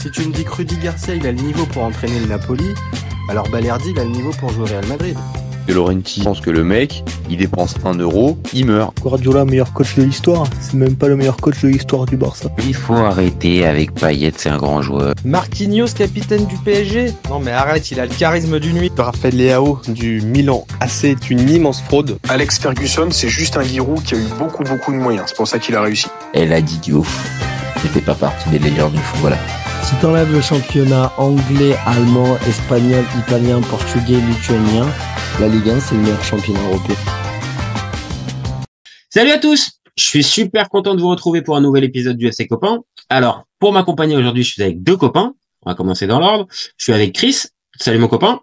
Si tu me dis que Rudy Garcia il a le niveau pour entraîner le Napoli, alors Balerdi il a le niveau pour jouer au Real Madrid. De Laurenti pense que le mec, il dépense 1 euro, il meurt. Guardiola, meilleur coach de l'histoire, c'est même pas le meilleur coach de l'histoire du Barça. Il faut arrêter avec Payet, c'est un grand joueur. Marquinhos, capitaine du PSG? Non mais arrête, il a le charisme d'une nuit. Raphaël Leao du Milan AC est une immense fraude. Alex Ferguson, c'est juste un guirou qui a eu beaucoup de moyens, c'est pour ça qu'il a réussi. Elle a dit Diouf, c'était pas partie des légendes du football. Si t'enlèves le championnat anglais, allemand, espagnol, italien, portugais, lituanien, la Ligue 1 c'est le meilleur championnat européen. Salut à tous, je suis super content de vous retrouver pour un nouvel épisode du FC Copain. Alors, pour m'accompagner aujourd'hui, je suis avec deux copains. On va commencer dans l'ordre. Je suis avec Chris. Salut mon copain.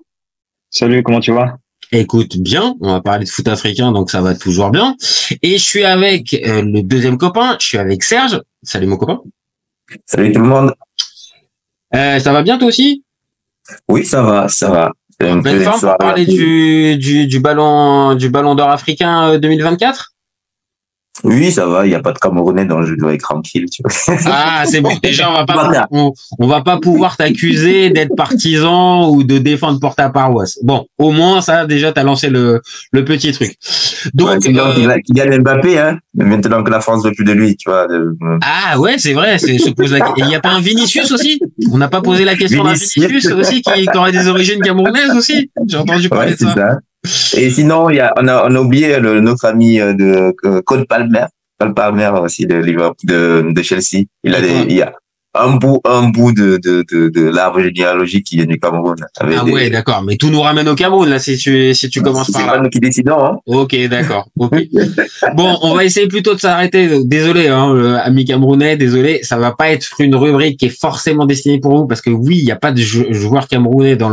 Salut, comment tu vas? Écoute, bien. On va parler de foot africain, donc ça va toujours bien. Et je suis avec le deuxième copain. Je suis avec Serge. Salut mon copain. Salut tout le monde. Ça va bien toi aussi? Oui, ça va. Bonne forme pour parler du ballon d'or africain 2024? Oui, ça va, il n'y a pas de Camerounais, donc je dois être tranquille, tu vois. Ah, c'est bon. Déjà, on va pas pouvoir t'accuser d'être partisan ou de défendre pour ta paroisse. Bon, au moins, ça, déjà, t'as lancé le petit truc. Donc, il gagne Mbappé, hein. Maintenant que la France veut plus de lui, tu vois. Ah, ouais, c'est vrai, il n'y a pas un Vinicius aussi? On n'a pas posé la question d'un Vinicius aussi, qui aurait des origines camerounaises aussi? J'ai entendu parler de ça. Ça. Et sinon, on a oublié notre ami de Cole Palmer aussi de Chelsea. Il y a un bout de l'arbre généalogique qui vient du Cameroun. Ouais, d'accord. Mais tout nous ramène au Cameroun, là, si tu commences par là. C'est pas nous qui décidons, hein. Ok, d'accord. Okay. Bon, on va essayer plutôt de s'arrêter. Désolé, amis camerounais, désolé. Ça va pas être une rubrique qui est forcément destinée pour vous parce que oui, il n'y a pas de joueurs camerounais dans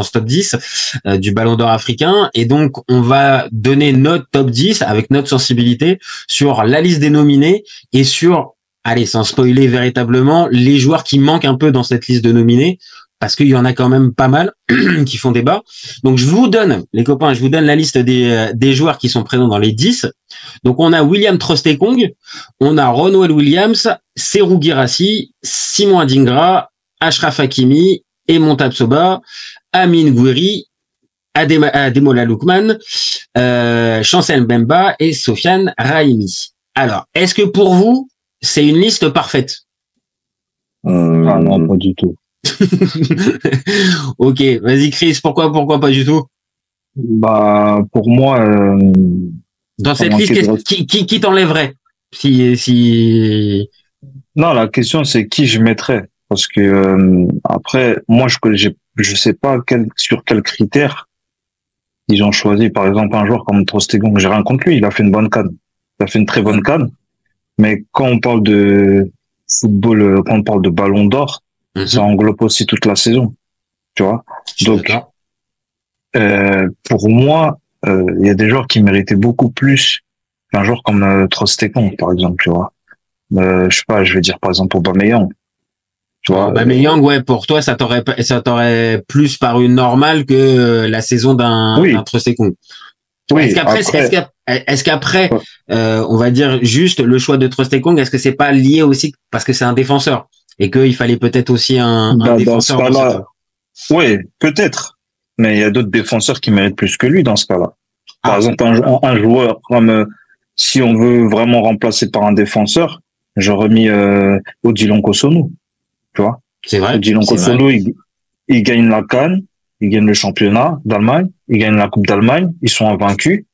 ce top 10 du Ballon d'Or africain. Et donc, on va donner notre top 10 avec notre sensibilité sur la liste des nominés et sur, allez, sans spoiler véritablement, les joueurs qui manquent un peu dans cette liste de nominés, parce qu'il y en a quand même pas mal qui font débat. Donc, je vous donne, les copains, la liste des joueurs qui sont présents dans les 10. Donc, on a William Trostekong, on a Ronwen Williams, Serhou Guirassy, Simon Adingra, Achraf Hakimi, Emon Tapsoba, Amine Gouiri, Ademola Lookman, Chancel Mbemba et Sofiane Rahimi. Alors, est-ce que pour vous, c'est une liste parfaite? Ah non, pas du tout. Ok, vas-y Chris, pourquoi pas du tout? Bah, pour moi, dans cette liste, qui t'enlèverait si Non, la question c'est qui je mettrais, parce que après, moi je sais pas sur quels critères ils ont choisi. Par exemple, un joueur comme Trostekong, j'ai rien contre lui, il a fait une bonne CAN, il a fait une très bonne CAN. Mais quand on parle de football, quand on parle de ballon d'or, ça englobe aussi toute la saison, tu vois. Donc, pour moi, il y a des joueurs qui méritaient beaucoup plus qu'un joueur comme Trostekong, par exemple, tu vois. Je sais pas, je vais dire par exemple Aubameyang, tu vois. Aubameyang, ouais, pour toi, ça t'aurait plus paru normal que la saison d'un Trostekong. Oui, est-ce qu'après, on va dire juste le choix de Trostekong, est-ce que c'est pas lié aussi parce que c'est un défenseur et qu'il fallait peut-être aussi un défenseur? Dans ce cas-là, oui, peut-être. Mais il y a d'autres défenseurs qui méritent plus que lui dans ce cas-là. Par exemple, un joueur comme si on veut vraiment remplacer par un défenseur, j'aurais mis Odilon Kosunu, tu vois. C'est vrai. Odilon Kosunu, il gagne la CAN. Il gagne le championnat d'Allemagne, il gagne la Coupe d'Allemagne, ils sont invaincus,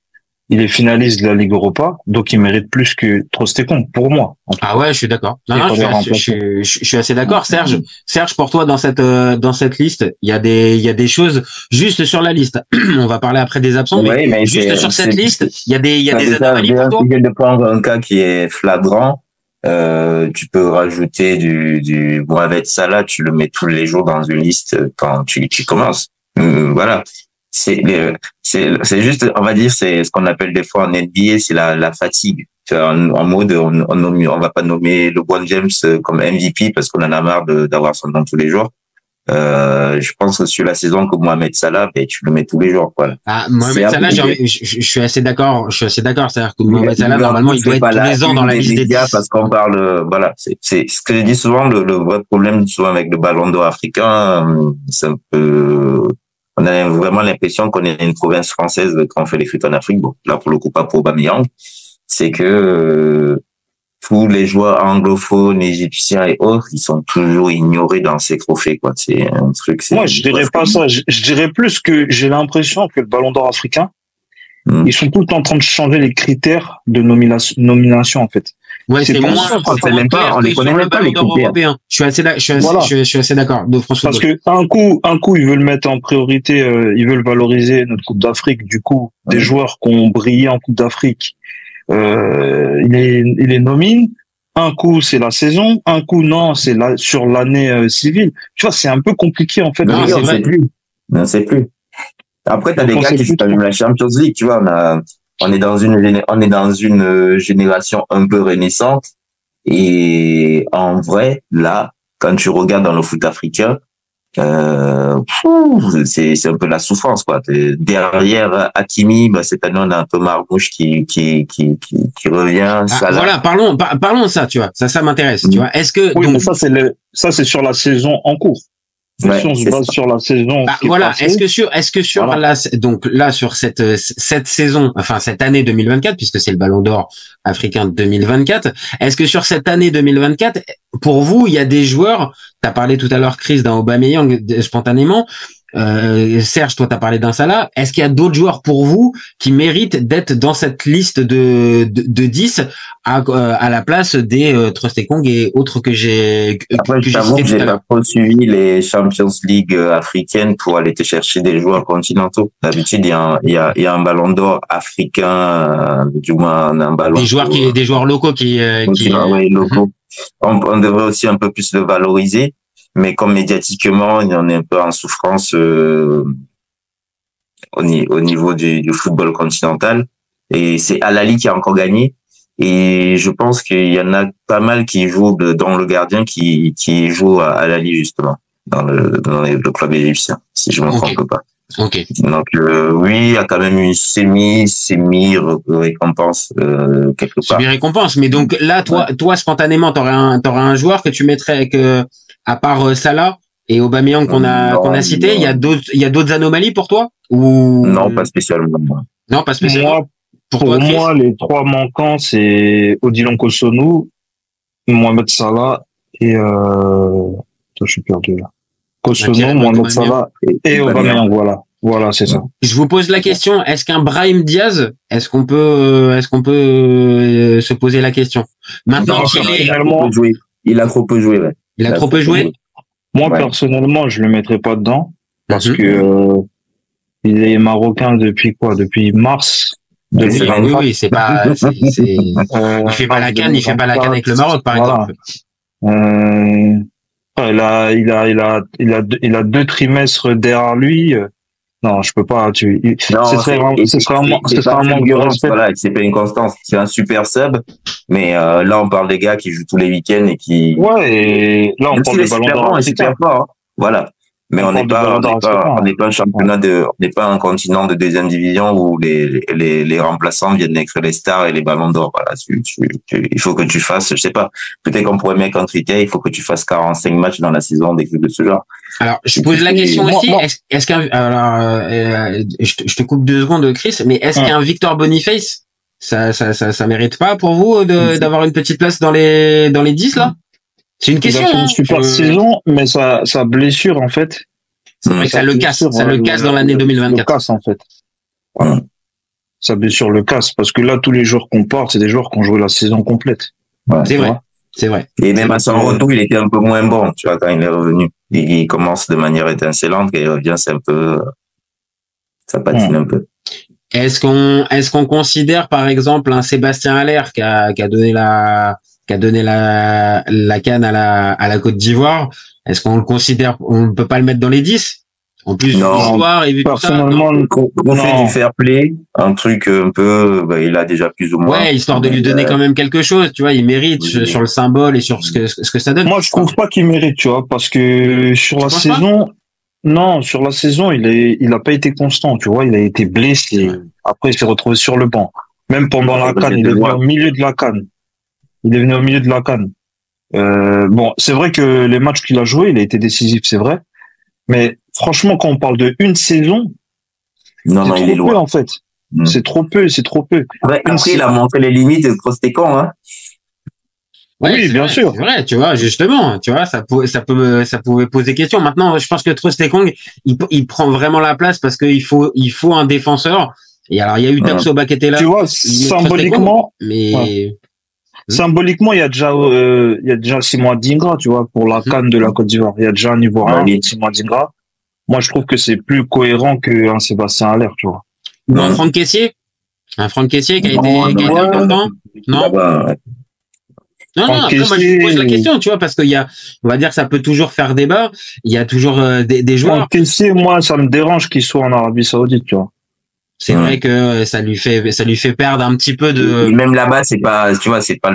il est finaliste de la Ligue Europa, donc il mérite plus que Trostekong, pour moi. Ah ouais, je suis d'accord. Je suis assez d'accord. Serge, pour toi, dans cette liste, il y a des choses juste sur la liste. On va parler après des absents, mais juste sur cette liste, il y a des anomalies pour toi. Tu viens de prendre un cas qui est flagrant. Tu peux rajouter du Mohamed Salah, tu le mets tous les jours dans une liste quand tu commences. Voilà. C'est juste, on va dire, c'est ce qu'on appelle des fois en NBA, c'est la fatigue. En mode, on va pas nommer LeBron James comme MVP parce qu'on en a marre d'avoir son nom tous les jours. Je pense que sur la saison que Mohamed Salah, ben, tu le mets tous les jours, quoi. Ah, Mohamed Salah, je suis assez d'accord. C'est-à-dire que Mohamed Salah, normalement, il doit être tous les ans dans la liste des 10. Parce qu'on parle, voilà, c'est ce que je dis souvent, le vrai problème, souvent, avec le ballon d'or africain, c'est un peu, on a vraiment l'impression qu'on est une province française quand on fait les foot en Afrique. Bon, là, pour le coup, pas pour Aubameyang. C'est que, tous les joueurs anglophones, égyptiens et autres, ils sont toujours ignorés dans ces trophées, quoi. C'est un truc. Moi, je dirais pas ça. Je dirais plus que j'ai l'impression que le Ballon d'Or africain, ils sont tout le temps en train de changer les critères de nomination, en fait. Ouais, c'est moins. On les connaît même pas, les critères. Je suis assez d'accord. De François. Parce que un coup, ils veulent mettre en priorité, ils veulent valoriser notre Coupe d'Afrique. Du coup, des joueurs qui ont brillé en Coupe d'Afrique, il les nomine. Un coup c'est la saison, un coup non, c'est sur l'année civile. Tu vois, c'est un peu compliqué en fait. Non, c'est plus. Après, t'as des gars qui jouent quand même la Champions League, tu vois. On est dans une génération un peu renaissante, et en vrai, là, quand tu regardes dans le foot africain, c'est un peu la souffrance, quoi. Derrière Hakimi, cette année on a un peu Marmouche qui revient. Voilà, parlons de ça, tu vois. Ça m'intéresse, tu vois. Est-ce que oui, donc mais ça c'est sur la saison en cours. Ouais, si on se base sur la saison. Voilà. Est-ce que sur voilà. Sur cette saison, enfin cette année 2024, puisque c'est le Ballon d'Or africain 2024, est-ce que sur cette année 2024, pour vous, il y a des joueurs, t'as parlé tout à l'heure, Chris, d'un Aubameyang spontanément, Serge, toi t'as parlé d'un Salah, est-ce qu'il y a d'autres joueurs pour vous qui méritent d'être dans cette liste de 10 à la place des Trostekong et autres que j'ai Après, je t'avoue que j'ai pas trop suivi les Champions League africaines pour aller te chercher des joueurs continentaux. D'habitude, il y a un ballon d'or africain, du moins un ballon des joueurs locaux qui locaux. On devrait aussi un peu plus le valoriser. Mais comme médiatiquement, on est un peu en souffrance au niveau du football continental. Et c'est Al-Ahly qui a encore gagné. Et je pense qu'il y en a pas mal qui jouent dans le gardien qui joue à Al-Ahly, justement, dans le club égyptien, si je ne me trompe pas. Okay. Donc oui, il y a quand même une semi-récompense quelque part. Semi-récompense, mais donc là, toi spontanément, t'aurais un joueur que tu mettrais à part Salah et Aubameyang qu'on a cité, il y a d'autres anomalies pour toi ou non, pas spécialement. Non, pas spécialement. Pour moi, les trois manquants, c'est Odilon Kosonou, Mohamed Salah et je suis perdu là. Kosonou, Mohamed Salah et Aubameyang, voilà, c'est ça. Je vous pose la question, est-ce qu'un Brahim Diaz, est-ce qu'on peut se poser la question maintenant qu'il il a trop peu joué, ouais. Il a trop peu joué. Moi, personnellement, je le mettrais pas dedans parce que il est marocain depuis quoi? Depuis mars. Oui, c'est pas. Il fait pas la CAN, avec le Maroc, par exemple. Il a 2 trimestres derrière lui. Non, je peux pas. Ce serait vraiment de respect. Voilà, c'est pas une constance. C'est un super sub, mais là on parle des gars qui jouent tous les week-ends et qui. Ouais, et là on parle de Ballon d'Or africain. Voilà. Mais on n'est pas un championnat on n'est pas un continent de deuxième division où les remplaçants viennent écrire les stars et les ballons d'or. Voilà, il faut que tu fasses, je sais pas, peut-être qu'on pourrait mettre un critère, il faut que tu fasses 45 matchs dans la saison d'équipe de ce genre. Alors, je pose la question aussi, est-ce qu'un, je te coupe 2 secondes, Chris, mais est-ce qu'un Victor Boniface, ça mérite pas pour vous d'avoir une petite place dans les 10, là? C'est une question. Il a fait une super saison, mais sa blessure, en fait. C'est vrai que ça le casse dans l'année 2024. Le casse, en fait. Voilà. Sa blessure le casse, parce que là, tous les joueurs qu'on porte, c'est des joueurs qui ont joué la saison complète. Ouais, c'est vrai. Et même à son retour, il était un peu moins bon, tu vois, quand il est revenu. Il commence de manière étincelante, quand il revient, c'est un peu, ça patine un peu. Est-ce qu'on considère, par exemple, un Sébastien Haller qui a donné la CAN à la Côte d'Ivoire, est-ce qu'on le considère, on ne peut pas le mettre dans les 10? En plus, Non, l'histoire et vu tout ça. Personnellement, On fait du fair play, un truc un peu, il a déjà plus ou moins. Ouais, histoire de lui donner quand même quelque chose, tu vois, il mérite Oui. sur le symbole et sur ce que ça donne. moi, je trouve pas qu'il mérite, tu vois, parce que sur la penses pas saison, non, sur la saison, il a pas été constant, tu vois, il a été blessé. Ouais. Après, il s'est retrouvé sur le banc. Même pendant la Ouais, CAN, il est venu au milieu de la CAN. Il est venu au milieu de la CAN. Bon, c'est vrai que les matchs qu'il a joués, il a été décisif, c'est vrai. Mais franchement, quand on parle de une saison, Non, c'est il est trop peu, loin. en fait. Mm. C'est trop peu, c'est trop peu. Après, Une il a montré les limites de Trostekon, hein. Ouais, Oui, c'est bien vrai, sûr. C'est vrai, tu vois, justement, tu vois, ça pouvait poser question. Maintenant, je pense que Trostekong, il prend vraiment la place parce qu'il faut un défenseur. Et alors, il y a eu Tapsoba qui était là. Tu vois, Il met symboliquement, mais symboliquement, il y a déjà Simon Adingra, tu vois, pour la CAN de la Côte d'Ivoire. Il y a déjà un Ivoirien, Oui. Simon Adingra. Moi, je trouve que c'est plus cohérent qu'un Sébastien Haller, tu vois. ou un Franck Caissier. Un Franck Caissier qui a été important. Non? Là-bas, ouais. Non, Franck après, moi, je Caissier, pose la question, tu vois, parce qu'il y a, on va dire, que ça peut toujours faire débat. Il y a toujours des joueurs. Franck Caissier, moi, ça me dérange qu'il soit en Arabie Saoudite, tu vois. C'est vrai que ça lui fait perdre un petit peu de. Et même là-bas, c'est pas, tu vois, c'est pas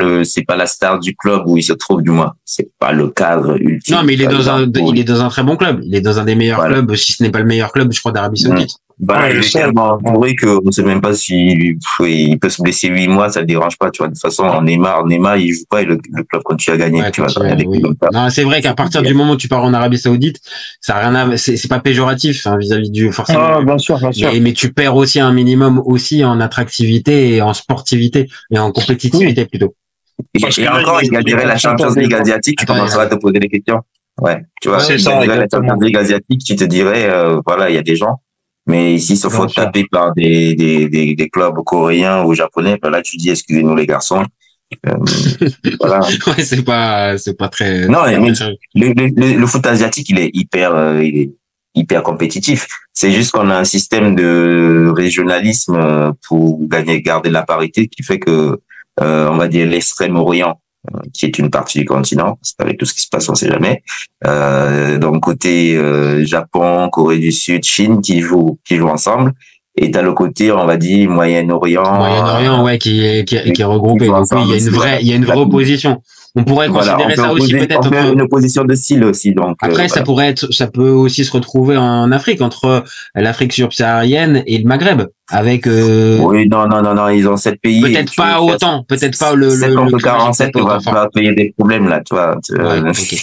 la star du club où il se trouve, du moins. C'est pas le cadre ultime. Non, mais il est dans un très bon club. Il est dans un des meilleurs clubs, si ce n'est pas le meilleur club, je crois, d'Arabie Saoudite. Bah, il est tellement bourré qu'on sait même pas si il peut se blesser 8 mois, ça le dérange pas, tu vois. De toute façon, Neymar, il joue pas et le club continue à gagner, tu vois. Oui. Non, c'est vrai qu'à partir du moment où tu pars en Arabie Saoudite, ça a rien à, c'est pas péjoratif, hein, vis-à-vis du, forcément. Ah, bien sûr, bien sûr. Mais tu perds aussi un minimum aussi en attractivité et en sportivité et en compétitivité plutôt. Et encore, il gagnerait la Champions League asiatique, tu commenceras à te poser des questions. Ouais, tu vois, c'est il ça, gagnerait la Champions League asiatique, tu te dirais, voilà, il y a des gens. Mais ici, ils se font taper par des clubs coréens ou japonais. Ben là, tu dis, excusez-nous les garçons. Voilà. Ouais, c'est pas très. Non, mais le foot asiatique, il est hyper compétitif. C'est juste qu'on a un système de régionalisme pour garder la parité qui fait que, on va dire, l'extrême-orient, qui est une partie du continent, c'est avec tout ce qui se passe, on sait jamais. Donc côté Japon, Corée du Sud, Chine qui jouent ensemble, et t'as le côté, on va dire, Moyen-Orient. Ouais, qui est regroupé. Donc oui, il y a une vraie opposition. On pourrait considérer ça aussi peut-être une opposition de style aussi. Donc après, ça peut aussi se retrouver en Afrique entre l'Afrique subsaharienne et le Maghreb avec. Oui, non, ils ont 7 pays. Peut-être pas autant, peut-être pas le. 7 contre 47, on va payer des problèmes là, tu vois. Ouais, okay.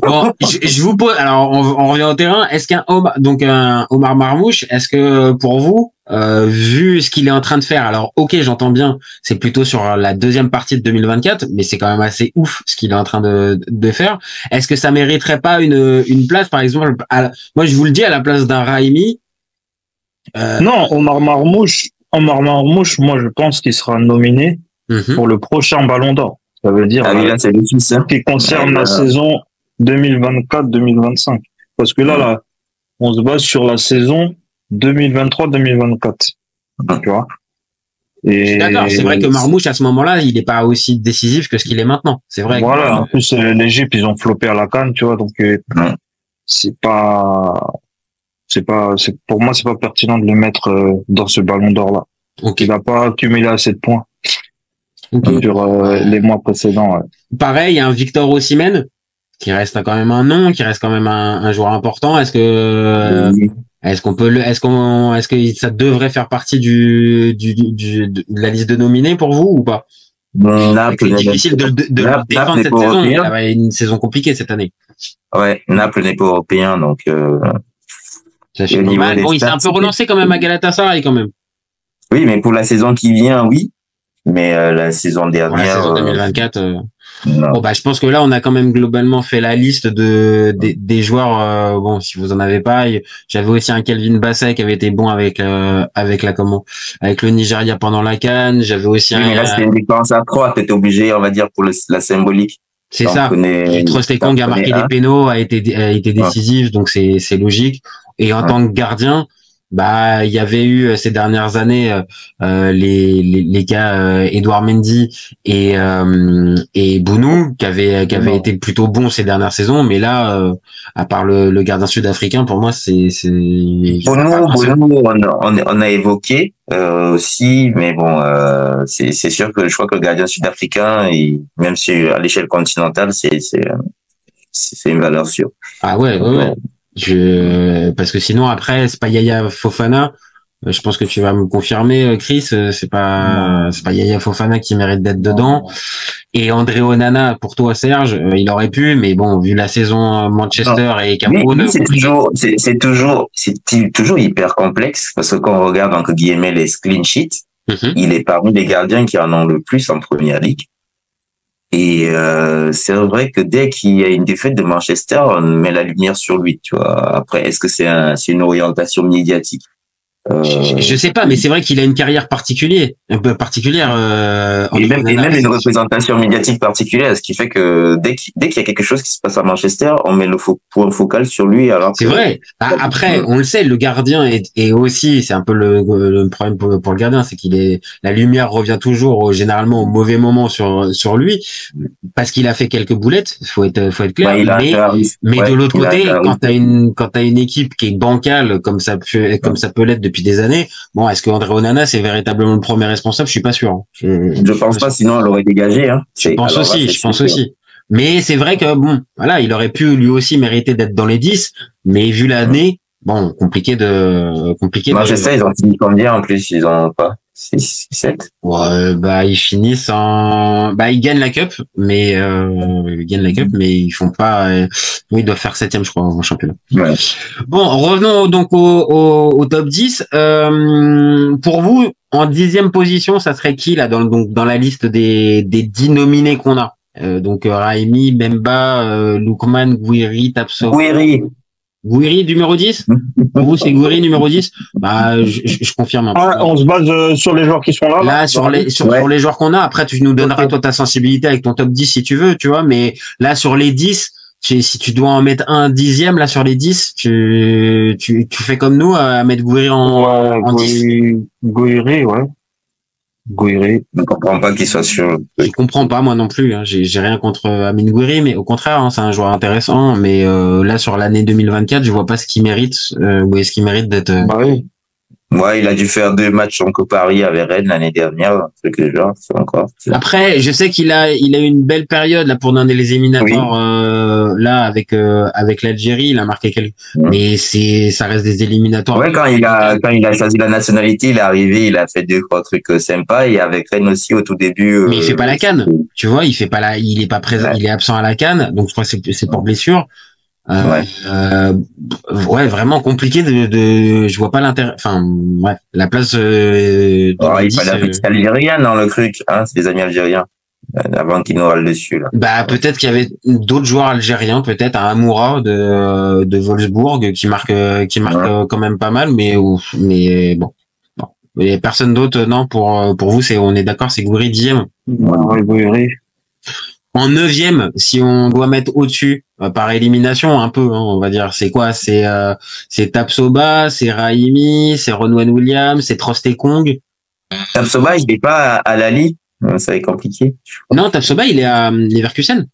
Bon, je vous pose. Alors, on revient au terrain. Est-ce qu'un Omar Marmouche, est-ce que pour vous, vu ce qu'il est en train de faire, alors ok, j'entends bien, c'est plutôt sur la deuxième partie de 2024, mais c'est quand même assez ouf ce qu'il est en train de faire. Est-ce que ça mériterait pas une place, par exemple, moi je vous le dis, à la place d'un Raimi? Non, Omar Marmouche, moi je pense qu'il sera nominé pour le prochain Ballon d'Or. Ça veut dire c'est le fils, hein. Qui concerne la saison 2024-2025. Parce que là, on se base sur la saison 2023-2024. Tu vois. Et d'accord, c'est vrai que Marmouche, à ce moment-là, il n'est pas aussi décisif que ce qu'il est maintenant. C'est vrai. Voilà. En plus, l'Égypte, ils ont floppé à la CAN, tu vois, donc, pour moi, c'est pas pertinent de le mettre dans ce Ballon d'Or-là. Okay. Il n'a pas accumulé assez de points. Sur les mois précédents. Ouais. Pareil, il y a un Victor Osimhen qui reste quand même un nom, qui reste quand même un joueur important. Est-ce que ça devrait faire partie de la liste de nominés pour vous ou pas? C'est difficile de le défendre cette saison. Il va y une saison compliquée cette année. Ouais, Naples n'est pas européen, donc. Ça fait mal. Bon, il s'est un peu relancé quand même à Galatasaray quand même. Oui, mais pour la saison qui vient, oui. Mais la saison dernière. La saison 2024. Bon, bah, je pense que là, on a quand même globalement fait la liste des joueurs. Bon, si vous en avez pas, j'avais aussi un Kelvin Basset qui avait été bon avec le Nigeria pendant la CAN. J'avais aussi mais là, c'était une différence à 3. T'étais obligé, on va dire, pour la symbolique. C'est ça. Trostekong a marqué des pénaux, a été décisif, donc c'est logique. Et en tant que gardien, Bah, il y avait eu ces dernières années les gars Edouard Mendy et Bounou qui avaient été plutôt bons ces dernières saisons, mais là, à part le gardien sud-africain, pour moi, c'est Bounou, on a évoqué aussi, mais bon, c'est sûr que je crois que le gardien sud-africain, même si à l'échelle continentale, c'est une valeur sûre. Ah ouais. Parce que sinon après c'est pas Yaya Fofana. Je pense que tu vas me confirmer, Chris. C'est pas Yaya Fofana qui mérite d'être dedans. Et André Onana, pour toi, Serge, il aurait pu, mais bon, vu la saison Manchester et Cameroun, c'est toujours hyper complexe parce que quand on regarde entre guillemets les clean sheets, il est parmi les gardiens qui en ont le plus en première ligue. Et c'est vrai que dès qu'il y a une défaite de Manchester, on met la lumière sur lui, tu vois. Après, est-ce que c'est une orientation médiatique? Je sais pas, mais c'est vrai qu'il a une carrière particulière. Et même une représentation médiatique particulière, ce qui fait que dès qu'il y a quelque chose qui se passe à Manchester, on met le point focal sur lui. Alors c'est vrai. Après, on le sait, le gardien est aussi, c'est un peu le problème pour le gardien, c'est la lumière revient toujours généralement au mauvais moment sur lui, parce qu'il a fait quelques boulettes. Faut être clair. Mais de l'autre côté, quand t'as une équipe qui est bancale comme ça peut l'être depuis des années, bon, est-ce que André Onana c'est véritablement le premier responsable? Je suis pas sûr. Je pense pas, sinon on l'aurait dégagé. Hein. Je pense aussi. Mais c'est vrai que bon, voilà, il aurait pu lui aussi mériter d'être dans les 10, mais vu l'année, bon, compliqué. Manchester, ils ont fini combien en plus? Ils ont pas 6, 7. Ouais, bah ils finissent ils gagnent la cup, mais ils font pas. Oui, ils doivent faire 7e, je crois, en championnat. Ouais. Bon, revenons donc au top 10. Pour vous, en 10e position, ça serait qui là dans la liste des 10 nominés qu'on a? Donc Raimi, Bemba, Lookman, Gouiri, Tapso. Gouiri numéro 10? Pour vous, c'est Gouiri numéro 10? Bah, je confirme. On se base sur les joueurs qui sont là. Là, sur les joueurs qu'on a. Après, tu nous donneras toi ta sensibilité avec ton top 10 si tu veux, tu vois. Mais là, sur les 10, si tu dois en mettre un 10e, là, sur les 10, tu fais comme nous, à mettre Gouiri en 10. Gouiri, ouais. Gouiri. Je ne comprends pas qu'il soit sur. Je comprends pas, moi non plus. Hein. J'ai rien contre Amine Gouiri, mais au contraire, hein, c'est un joueur intéressant. Mais là, sur l'année 2024, je vois pas ce qu'il mérite. Où est-ce qu'il mérite d'être. Bah oui. Ouais, il a dû faire 2 matchs en Coupe Paris avec Rennes l'année dernière, un truc du genre, c'est encore. Après, je sais qu'il a eu une belle période là pour donner les éliminatoires là avec l'Algérie, il a marqué quelques. Mais ça reste des éliminatoires. Ouais, quand il a choisi la nationalité, il est arrivé, il a fait 2-3 trucs sympas et avec Rennes aussi au tout début. Mais il fait pas la CAN, tu vois, il est pas présent, il est absent à la CAN, donc je crois que c'est pour blessure. Ouais, vraiment compliqué je vois pas l'intérêt, la place il fallait un algérien dans le truc, hein, c'est des amis algériens avant qu'ils nous râlent dessus là. Bah peut-être qu'il y avait d'autres joueurs algériens, peut-être un Amoura de Wolfsburg qui marque quand même pas mal, mais bon. Et personne d'autre, non, pour vous, on est d'accord, c'est Gouiri 10e. Ouais, Gouiri. En 9e, si on doit mettre au-dessus, par élimination, un peu, hein, on va dire, c'est quoi? C'est Tapsoba, c'est Raimi, c'est Ronwen Williams, c'est Trostekong. Tapsoba, il n'est pas à Lali, ça va être compliqué. Non, Tapsoba, il est à Leverkusen.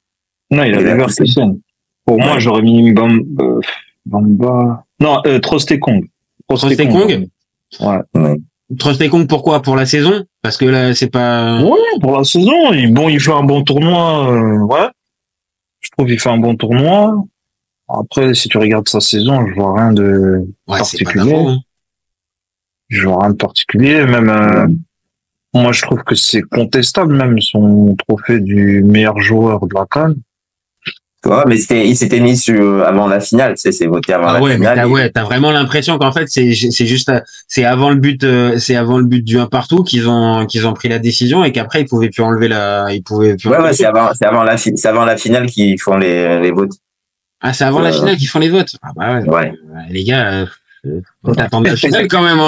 Non, il est à Leverkusen. Pour moi, j'aurais mis Bamba. Non, Trostekong. Trostekong. Ouais. Trostekong, pourquoi? Pour la saison? Parce que là, c'est pas. Ouais, pour la saison. Il fait un bon tournoi. Ouais. Je trouve qu'il fait un bon tournoi. Après, si tu regardes sa saison, je vois rien de particulier. Hein. Je vois rien de particulier. Même, moi, je trouve que c'est contestable, même son trophée du meilleur joueur de la CAN. Ouais, mais il s'était mis avant la finale, c'est voté avant la finale. Mais t'as vraiment l'impression qu'en fait c'est avant le but du 1 partout qu'ils ont pris la décision et qu'après ils pouvaient plus enlever c'est avant la finale qu'ils font les votes. Ah, c'est avant la finale qu'ils font les votes. Ah bah ouais. Les gars, faut attendre la finale quand même.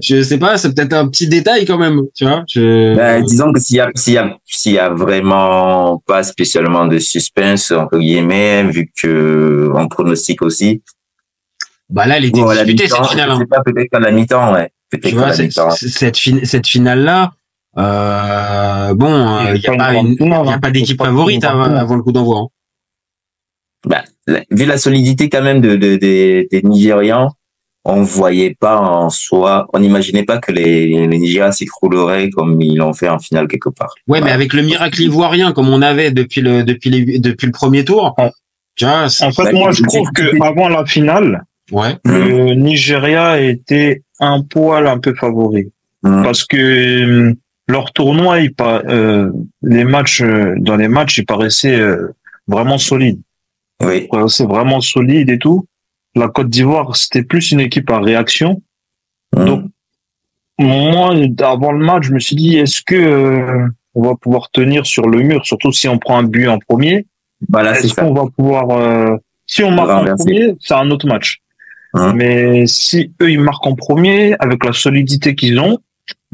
Je sais pas, c'est peut-être un petit détail quand même, tu vois. Disons que s'il y a vraiment pas spécialement de suspense entre guillemets, vu que on pronostique aussi, Bah là, elle était disputée cette finale. Je sais pas, peut-être qu'à la mi-temps, ouais. Tu vois, cette finale-là, il y a pas d'équipe favorite avant le coup d'envoi. Hein. Bah, vu la solidité quand même des Nigérians, on voyait pas en soi, on n'imaginait pas que les Nigérians s'écrouleraient comme ils l'ont fait en finale quelque part. Ouais, mais avec le miracle ivoirien comme on avait depuis le premier tour. Tu vois, en fait, moi, je trouve que avant la finale, le Nigeria était un poil un peu favori. Parce que leur tournoi, les matchs, dans les matchs, ils paraissaient vraiment solides. Oui. C'est vraiment solide et tout. La Côte d'Ivoire, c'était plus une équipe à réaction. Donc, moi, avant le match, je me suis dit, est-ce que on va pouvoir tenir sur le mur, surtout si on prend un but en premier? Est-ce qu'on va pouvoir, si on marque en premier, c'est un autre match. Mais si eux, ils marquent en premier, avec la solidité qu'ils ont,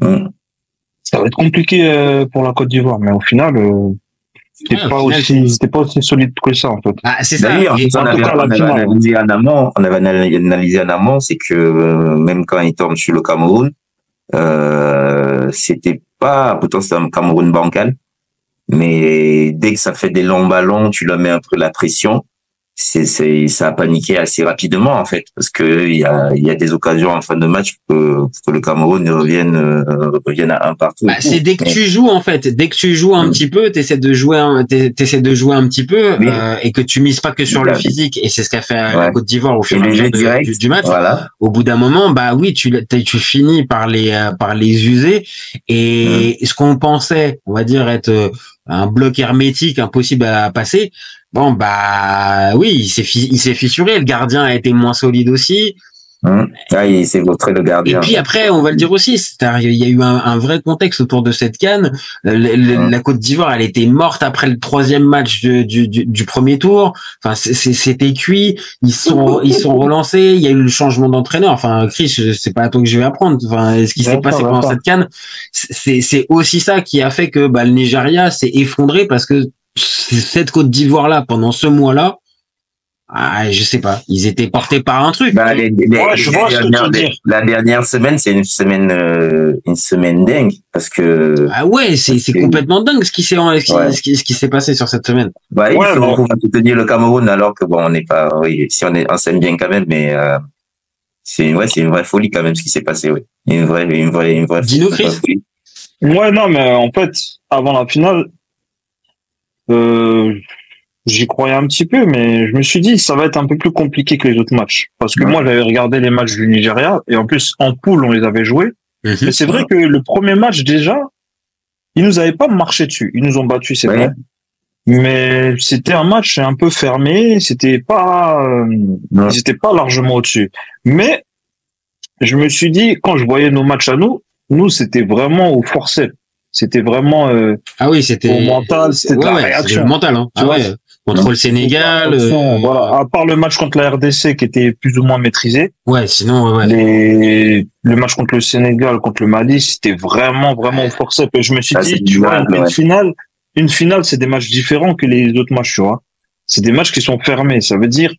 ça va être compliqué pour la Côte d'Ivoire. Mais au final, c'était pas aussi solide que ça, en fait. Ah, c'est ça. D'ailleurs, on avait analysé en amont, c'est que même quand ils tombent sur le Cameroun, c'était pas, pourtant c'est un Cameroun bancal, mais dès que ça fait des longs ballons, tu leur mets un peu la pression, ça a paniqué assez rapidement, en fait, parce que il y a des occasions en fin de match pour que le Cameroun revienne à un partout. Bah, c'est dès que tu joues, en fait. Dès que tu joues un petit peu, t'essaies de jouer un petit peu, et que tu mises pas que sur le physique. Et c'est ce qu'a fait la Côte d'Ivoire au fur et à mesure du match. Voilà. Au bout d'un moment, bah oui, tu finis par les user. Et ce qu'on pensait, on va dire, être un bloc hermétique impossible à passer, bon, bah oui, il s'est fissuré. Le gardien a été moins solide aussi. Il s'est vautré le gardien. Et puis après, on va le dire aussi, il y a eu un vrai contexte autour de cette CAN. La Côte d'Ivoire, elle était morte après le 3e match du premier tour. Enfin, c'était cuit. Ils sont relancés. Il y a eu le changement d'entraîneur. Enfin, Chris, c'est pas à toi que je vais apprendre. Enfin, ce qui s'est passé pendant cette CAN, c'est aussi ça qui a fait que le Nigeria s'est effondré, parce que cette Côte d'Ivoire-là, pendant ce mois-là, je sais pas, ils étaient portés par un truc. La dernière semaine, c'est une semaine dingue, parce que c'est complètement dingue ce qui s'est passé sur cette semaine. On peut soutenir le Cameroun alors que bon, on n'est pas, on s'aime bien quand même, mais c'est une vraie folie quand même ce qui s'est passé, une vraie Dis-nous, Chris. Ouais, non, mais en fait, avant la finale, j'y croyais un petit peu, mais je me suis dit, ça va être un peu plus compliqué que les autres matchs. Parce que moi, j'avais regardé les matchs du Nigeria, et en plus, en poule, on les avait joués. Mais c'est vrai que le premier match, déjà, ils nous avaient pas marché dessus. Ils nous ont battus, c'est vrai. Mais c'était un match un peu fermé, ils étaient pas largement au-dessus. Mais, je me suis dit, quand je voyais nos matchs à nous, c'était vraiment au forceps. C'était vraiment c'était au mental, c'était de la réaction. Le mental, hein. Contre le Sénégal. Voilà, à part le match contre la RDC qui était plus ou moins maîtrisé. Sinon le match contre le Sénégal, contre le Mali, c'était vraiment au forceps. Et je me suis dit, tu vois, une finale, c'est des matchs différents que les autres matchs, tu vois. C'est des matchs qui sont fermés. Ça veut dire,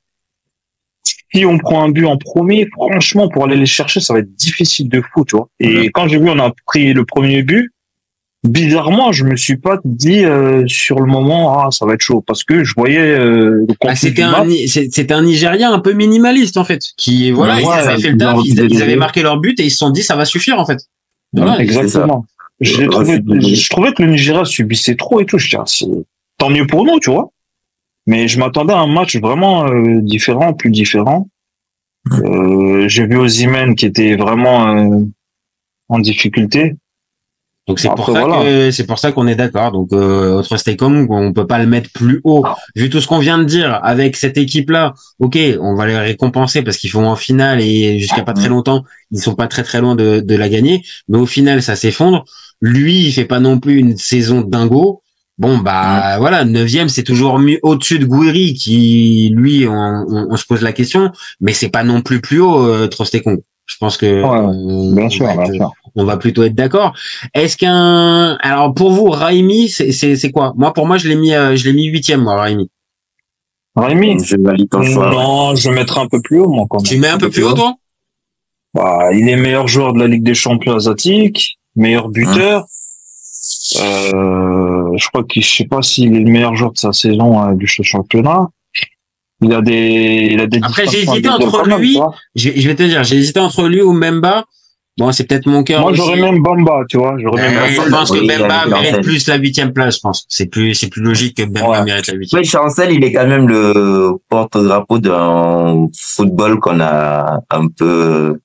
si on prend un but en premier, franchement, pour aller les chercher, ça va être difficile de fou, tu vois. Et quand j'ai vu, on a pris le premier but, bizarrement, je me suis pas dit sur le moment, ça va être chaud, parce que je voyais le c'était un Nigérien un peu minimaliste, en fait, qui ils avaient fait le taf, ils avaient marqué leur but et ils se sont dit ça va suffire, en fait. Exactement. Je trouvais que le Nigeria subissait trop et tout. Je dis, tant mieux pour nous, tu vois. Mais je m'attendais à un match vraiment différent, plus différent. J'ai vu Osimhen qui était vraiment en difficulté. Donc c'est pour ça qu'on est d'accord. Donc Trostekong, on peut pas le mettre plus haut. Vu tout ce qu'on vient de dire avec cette équipe-là, ok, on va les récompenser parce qu'ils font en finale et jusqu'à pas très longtemps, ils sont pas très loin de la gagner. Mais au final, ça s'effondre. Lui, il fait pas non plus une saison dingo. Bon voilà, 9e, c'est toujours mieux au-dessus de Gouiri qui, lui, on se pose la question, mais c'est pas non plus haut Trostekong. Je pense que on va plutôt être d'accord. Est-ce alors pour vous, Raimi, c'est quoi? Pour moi, je l'ai mis 8e, moi, Raimi. Raimi. Je valide ton choix. Non, je mettrai un peu plus haut, moi, quand même. Tu mets un peu plus haut, toi? Bah, il est meilleur joueur de la Ligue des Champions asiatique, meilleur buteur. Je crois je sais pas s'il est le meilleur joueur de sa saison du championnat. Il a des Après, j'ai distinctions hésité individuelles entre quand même, lui. tu vois. Je vais te dire, j'ai hésité entre lui ou Memba. Bon, c'est peut-être mon cœur Moi, aussi. j'aurais même Bamba, tu vois. J'aurais même Je Bamba. pense que Oui, Memba il a mérite fait. plus la 8e place, je pense. C'est plus logique que Memba mérite la 8e. Oui, Chancel, il est quand même le porte-drapeau d'un football qu'on a un peu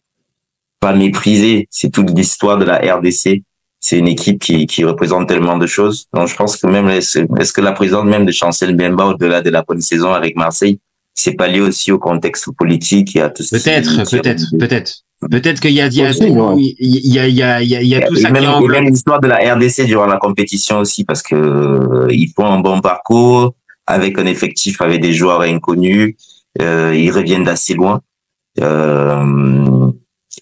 pas méprisé. C'est toute l'histoire de la RDC. C'est une équipe qui représente tellement de choses. Donc, je pense que même, est-ce que la présence même de Chancel Mbemba, au-delà de la bonne saison avec Marseille, c'est pas lié aussi au contexte politique et à tout ce Peut-être qu'il y a tout ça qui englobe. Même l'histoire de la RDC durant la compétition aussi, parce que ils font un bon parcours avec un effectif, avec des joueurs inconnus, ils reviennent d'assez loin.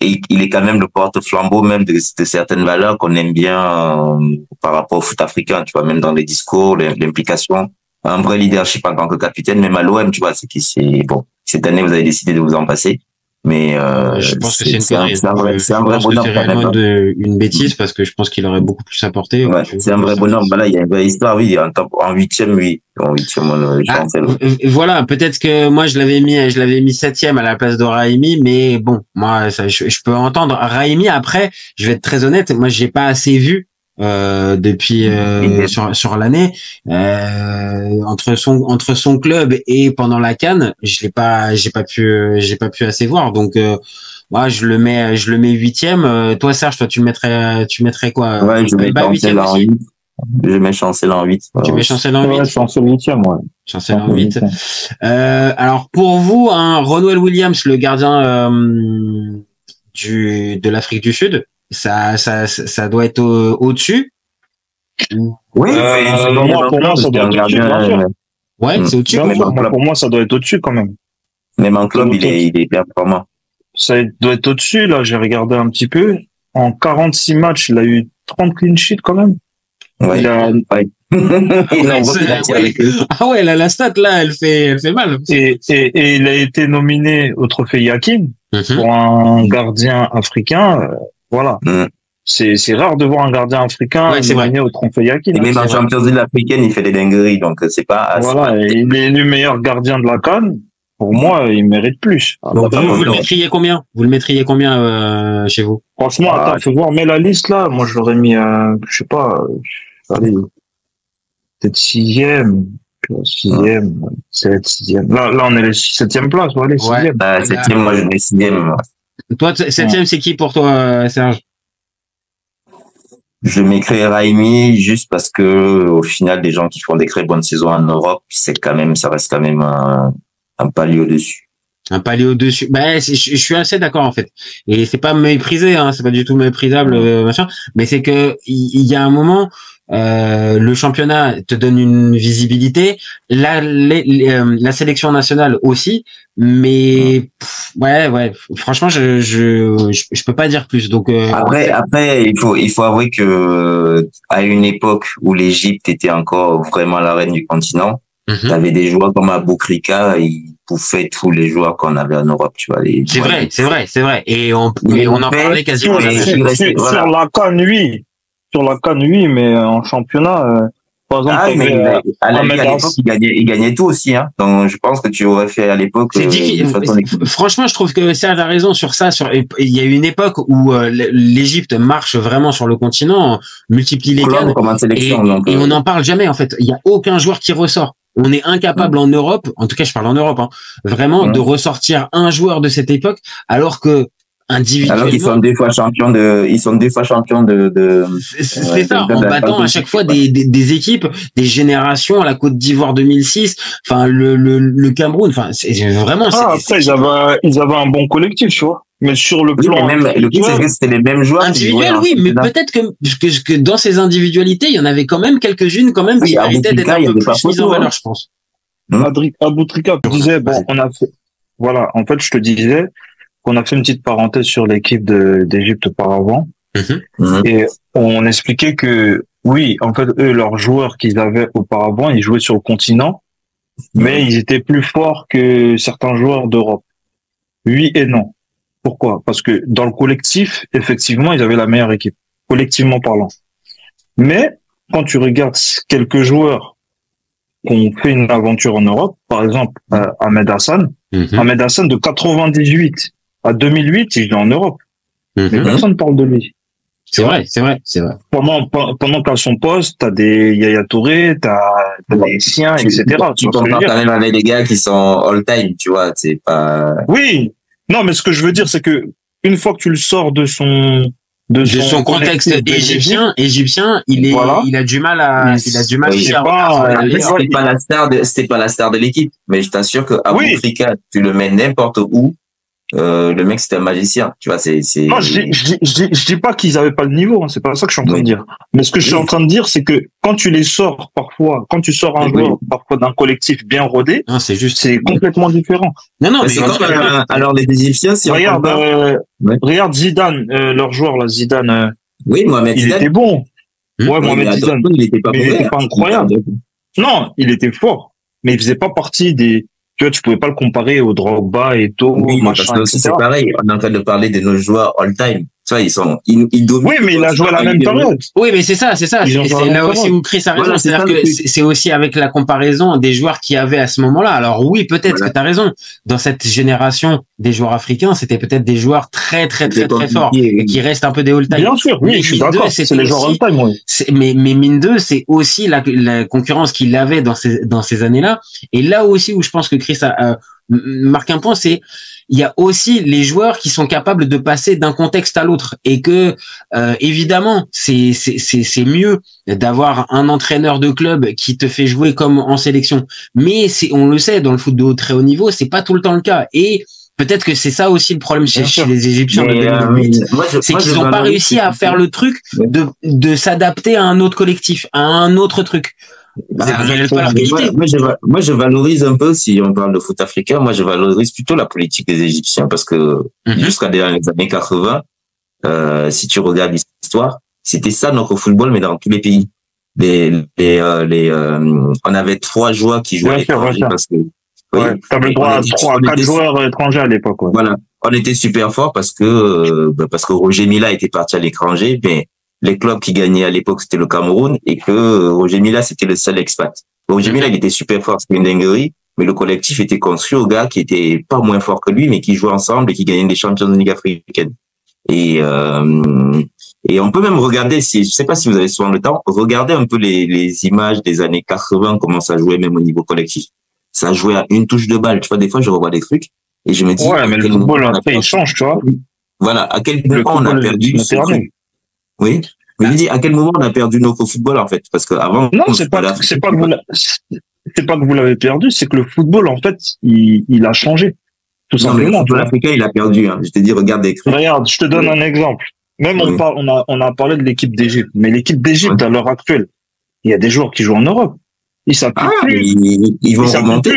Et il est quand même le porte-flambeau même de certaines valeurs qu'on aime bien par rapport au foot africain, tu vois, même dans les discours, l'implication, un vrai leadership en tant que capitaine, même à l'OM, tu vois, c'est bon. Cette année, vous avez décidé de vous en passer, mais je pense que c'est un vrai bonhomme. C'est réellement une bêtise parce que je pense qu'il aurait beaucoup plus apporté. Ouais, c'est un vrai bonhomme. Voilà, il y a une vraie histoire, oui, en 8e, oui, en 8e, voilà, peut-être que moi je l'avais mis 7e à la place de Raimi, mais bon, moi je peux entendre Raimi. Après, je vais être très honnête, moi j'ai pas assez vu depuis sur l'année entre son club et pendant la CAN, j'ai pas pu assez voir, donc moi je le mets 8e. Toi Serge, toi tu mettrais quoi? Ouais, je mets Chancel en 8. Je mets Chancel en 8. Tu mets Chancel en 8? Ouais, Chancel 8e, ouais. Chancel en 8. Alors pour vous, Ronwen Williams, le gardien de l'Afrique du Sud, ça doit être au-dessus. Oui, pour moi, ça doit être au-dessus. Ouais, c'est au-dessus. Pour moi, ça doit être au-dessus quand même. Même en club, il est performant. Ça doit être au-dessus, là, j'ai regardé un petit peu. En 46 matchs, il a eu 30 clean sheets quand même. Ouais. Ah ouais, la stat, là, elle fait mal. Et il a été nominé au trophée Yakin pour un gardien africain. Voilà. C'est rare de voir un gardien africain nominé au trophée Yakin. Et même en Champions League africaine, il fait des dingueries, donc c'est pas. Voilà, il est élu meilleur gardien de la CAN. Pour moi, il mérite plus. Donc vous le mettriez combien? Vous le mettriez combien chez vous? Franchement, attends, faut voir. Mais la liste là, moi je l'aurais mis, je sais pas, allez, peut-être 6e. 6e, c'est 6e. Là, on est les 7e place, voilà, 6e. 7e, moi, je mets 6e. Toi, 7e, c'est qui pour toi, Serge? Je mettrais Raimi juste parce que, au final, des gens qui font des très bonnes saisons en Europe, ça reste quand même un palier au-dessus. Un palier au-dessus. Ben, je suis assez d'accord, en fait. Et c'est pas méprisé, hein, c'est pas du tout méprisable, machin. Mais c'est que, il y a un moment, le championnat te donne une visibilité, la sélection nationale aussi, mais ouais, franchement je peux pas dire plus. Donc après il faut avouer que à une époque où l'Égypte était encore vraiment la reine du continent, t'avais des joueurs comme Aboukrika, ils bouffaient tous les joueurs qu'on avait en Europe, tu vois. C'est vrai. Et on en parlait quasiment. Sur la CAN, oui. Sur la CAN, oui, mais en championnat, par exemple, à l'époque, il gagnait tout aussi, hein. Donc, je pense que tu aurais fait à l'époque. C'est difficile. Franchement, je trouve que Serge a raison sur ça. Il y a eu une époque où l'Égypte marche vraiment sur le continent, multiplie les CAN, et on n'en parle jamais, en fait. Il y a aucun joueur qui ressort. On est incapable en Europe, en tout cas, je parle en Europe, hein, vraiment de ressortir un joueur de cette époque, alors que individuellement. Alors qu'ils sont deux fois champions de. C'est ça, en battant à chaque fois des équipes, des générations, à la Côte d'Ivoire 2006, enfin le Cameroun, enfin c'est vraiment. Après ils avaient un bon collectif, tu vois. Mais sur le plan, le truc c'est que c'était les mêmes joueurs. Individuels, oui, mais peut-être que dans ces individualités, il y en avait quand même quelques-unes quand même qui méritaient d'être un peu plus mises en valeur, je pense. Aboutrika disait, bon, on a fait, voilà, en fait, je te disais qu'on a fait une petite parenthèse sur l'équipe d'Égypte auparavant. Et on expliquait que, oui, en fait, eux, leurs joueurs qu'ils avaient auparavant, ils jouaient sur le continent. mais ils étaient plus forts que certains joueurs d'Europe. Oui et non. Pourquoi? Parce que dans le collectif, effectivement, ils avaient la meilleure équipe, collectivement parlant. Mais quand tu regardes quelques joueurs qui ont fait une aventure en Europe, par exemple Ahmed Hassan, Ahmed Hassan de 98 à 2008, il est en Europe. Mais personne ne parle de lui. C'est vrai. Pendant qu'à son poste, t'as des Yaya Touré, t'as des siens, etc. Tu compares quand même avec des gars qui sont all-time, tu vois, c'est pas... Oui. Non, mais ce que je veux dire, c'est que une fois que tu le sors de son contexte égyptien, il a du mal à c'était pas la star de l'équipe, mais je t'assure que à Africa, tu le mets n'importe où, le mec c'était un magicien, tu vois, c'est. Non, je dis pas qu'ils avaient pas le niveau, hein, c'est pas ça que je suis en train de dire. Mais ce que je suis en train de dire, c'est que quand tu les sors parfois, quand tu sors un joueur parfois d'un collectif bien rodé, c'est complètement différent. Non, mais alors les Égyptiens, si regarde Zidane, leur joueur là, Zidane. Oui, Mohamed Zidane. Il était bon. Ouais, Mohamed Zidane. Il était pas incroyable. Non, il était fort, mais il faisait pas partie des. Tu vois, tu pouvais pas le comparer au Drogba et tout, machin, parce que aussi c'est pareil. On est en train de parler de nos joueurs all-time. Tu vois, ils dominent. Oui, mais il a joué à la même période. Oui, mais c'est ça. C'est là aussi où Chris a raison. Voilà, c'est-à-dire que c'est aussi avec la comparaison des joueurs qu'il y avait à ce moment-là. Alors oui, peut-être que tu as raison. Dans cette génération des joueurs africains, c'était peut-être des joueurs très forts qui restent un peu des all-time. Bien sûr, oui, je suis d'accord. C'est les joueurs all-time, oui. Mais mine 2, c'est aussi la concurrence qu'il avait dans ces années-là. Et là aussi où je pense que Chris marque un point, c'est il y a aussi les joueurs qui sont capables de passer d'un contexte à l'autre et que évidemment c'est mieux d'avoir un entraîneur de club qui te fait jouer comme en sélection, mais on le sait, dans le foot de très haut niveau c'est pas tout le temps le cas et peut-être que c'est ça aussi le problème chez les Égyptiens de 2008, c'est qu'ils n'ont pas réussi à faire le truc de s'adapter à un autre collectif, à un autre truc. Moi, je valorise un peu, si on parle de foot africain, moi, je valorise plutôt la politique des Égyptiens parce que jusqu'à les années 80, si tu regardes l'histoire, c'était ça notre football, mais dans tous les pays. On avait 3 joueurs qui jouaient à l'étranger parce que, t'avais le droit à 4 joueurs étrangers à l'époque, Voilà. On était super fort parce que Roger Mila était parti à l'étranger, mais les clubs qui gagnaient à l'époque, c'était le Cameroun, et que Roger Mila, c'était le seul expat. Roger Mila, il était super fort, c'était une dinguerie, mais le collectif était construit aux gars qui étaient pas moins forts que lui, mais qui jouaient ensemble et qui gagnaient des champions de Ligue africaine. Et on peut même regarder, je sais pas si vous avez souvent le temps, regardez un peu les images des années 80, comment ça jouait même au niveau collectif. Ça jouait à une touche de balle. Tu vois, des fois, je revois des trucs, et je me dis. Ouais, mais le football, après, il change, tu vois. Voilà. À quel moment on a perdu ce truc? Oui. Mais je dis, à quel moment on a perdu notre football, en fait? Parce que avant. Non, c'est pas que vous l'avez perdu, c'est que le football, en fait, il a changé. Tout simplement. Le football africain, il a perdu, hein. Je te dis, regarde des trucs. Regarde, je te donne un exemple. Même, on a parlé de l'équipe d'Égypte. Mais l'équipe d'Égypte, à l'heure actuelle, il y a des joueurs qui jouent en Europe. Ils s'appuient plus. Ils vont remonter.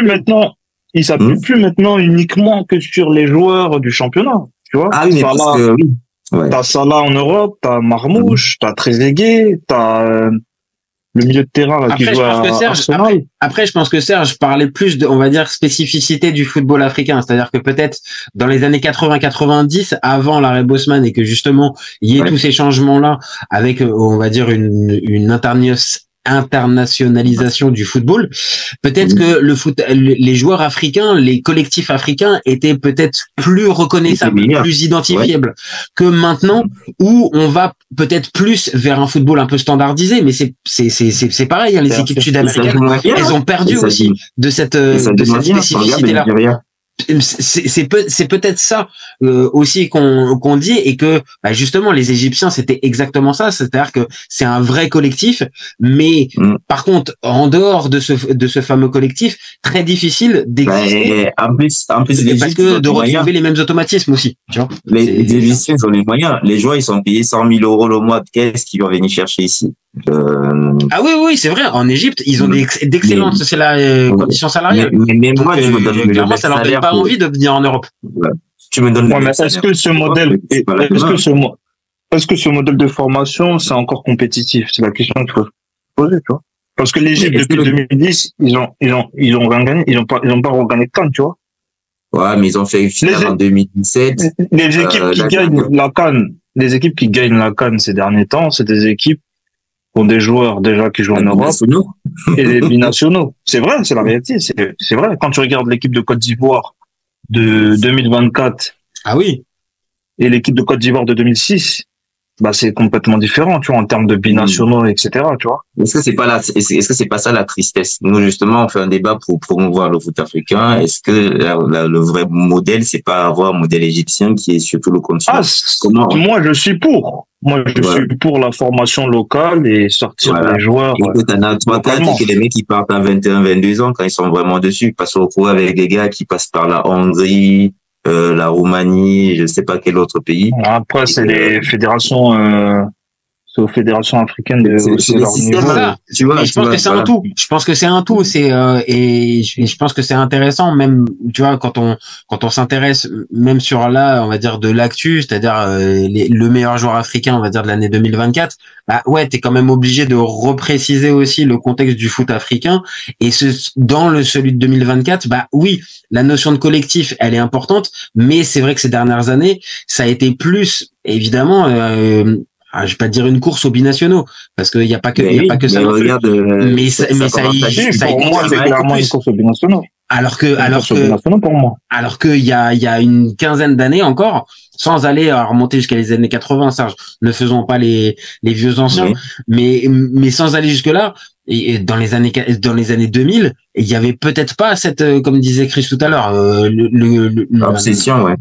Ils s'appuient plus maintenant uniquement que sur les joueurs du championnat. Tu vois? Ah oui, mais parce que, oui. Ouais. T'as Salah en Europe, t'as Marmouche, t'as Trezeguet, t'as le milieu de terrain là, qui joue à Arsenal. Après, je pense que Serge parlait plus de, on va dire, spécificité du football africain. C'est-à-dire que peut-être dans les années 80-90, avant l'arrêt Bosman et que justement il y ait tous ces changements-là avec, on va dire, une internationalisation du football, peut-être que les joueurs africains, les collectifs africains étaient peut-être plus reconnaissables, plus identifiables que maintenant où on va peut-être plus vers un football un peu standardisé, mais c'est pareil, hein, les équipes sud-américaines, elles ont perdu aussi de cette spécificité-là. C'est peut-être ça aussi qu'on dit et que justement les Égyptiens c'était exactement ça, c'est-à-dire que c'est un vrai collectif, mais par contre en dehors de ce fameux collectif très difficile d'exister. En plus parce que de retrouver les mêmes automatismes aussi, tu vois. Les Égyptiens ont les moyens, les joueurs ils sont payés 100 000 euros le mois de caisse qu'ils vont venir chercher ici. Ah oui, c'est vrai. En Égypte, ils ont d'excellentes conditions salariales. Mais moi, tu me donnes clairement, ça leur donne pas envie de venir en Europe. Tu me donnes. Mais est-ce que ce modèle de formation, c'est encore compétitif? C'est la question qu'il faut poser, tu vois. Parce que l'Égypte, depuis 2010, ils ont rien gagné. Ils ont pas regagné de CAN, tu vois. Ouais, mais ils ont fait une finale en 2017. Les équipes qui gagnent la CAN, les équipes qui gagnent la CAN ces derniers temps, c'est des équipes qui ont des joueurs déjà qui jouent en Europe et des binationaux. C'est vrai, c'est la réalité. C'est vrai. Quand tu regardes l'équipe de Côte d'Ivoire de 2024. Ah oui. Et l'équipe de Côte d'Ivoire de 2006. Bah, c'est complètement différent, tu vois, en termes de binationaux, etc., tu vois. Est-ce que c'est pas ça la tristesse? Nous, justement, on fait un débat pour promouvoir le foot africain. Est-ce que le vrai modèle, c'est pas avoir un modèle égyptien qui est surtout le continent? Moi, je suis pour. Moi, je suis pour la formation locale et sortir les joueurs. Écoute, t'en as 3-4 et les mecs qui partent à 21, 22 ans quand ils sont vraiment dessus. Ils passent au cours avec des gars qui passent par la Hongrie, la Roumanie, je sais pas quel autre pays. Après, c'est les fédérations, c'est aux fédérations africaines de leur niveau. Tu vois, je pense que c'est un tout. Je pense que c'est un tout. Et je pense que c'est intéressant, même, tu vois, quand on s'intéresse, même sur on va dire de l'actu, c'est-à-dire le meilleur joueur africain, on va dire de l'année 2024. Bah ouais, t'es quand même obligé de repréciser aussi le contexte du foot africain. Et dans celui de 2024, bah oui, la notion de collectif, elle est importante, mais c'est vrai que ces dernières années, ça a été plus, évidemment, je vais pas dire une course aux binationaux, parce qu'il n'y a pas que, ça. Mais ça c'est clairement une course aux binationaux. Alors que il y a une quinzaine d'années encore, sans aller à remonter jusqu'à les années 80, Serge, ne faisons pas les vieux anciens, mais sans aller jusque là, et dans les années 2000, il y avait peut-être pas cette, comme disait Chris tout à l'heure, l'obsession,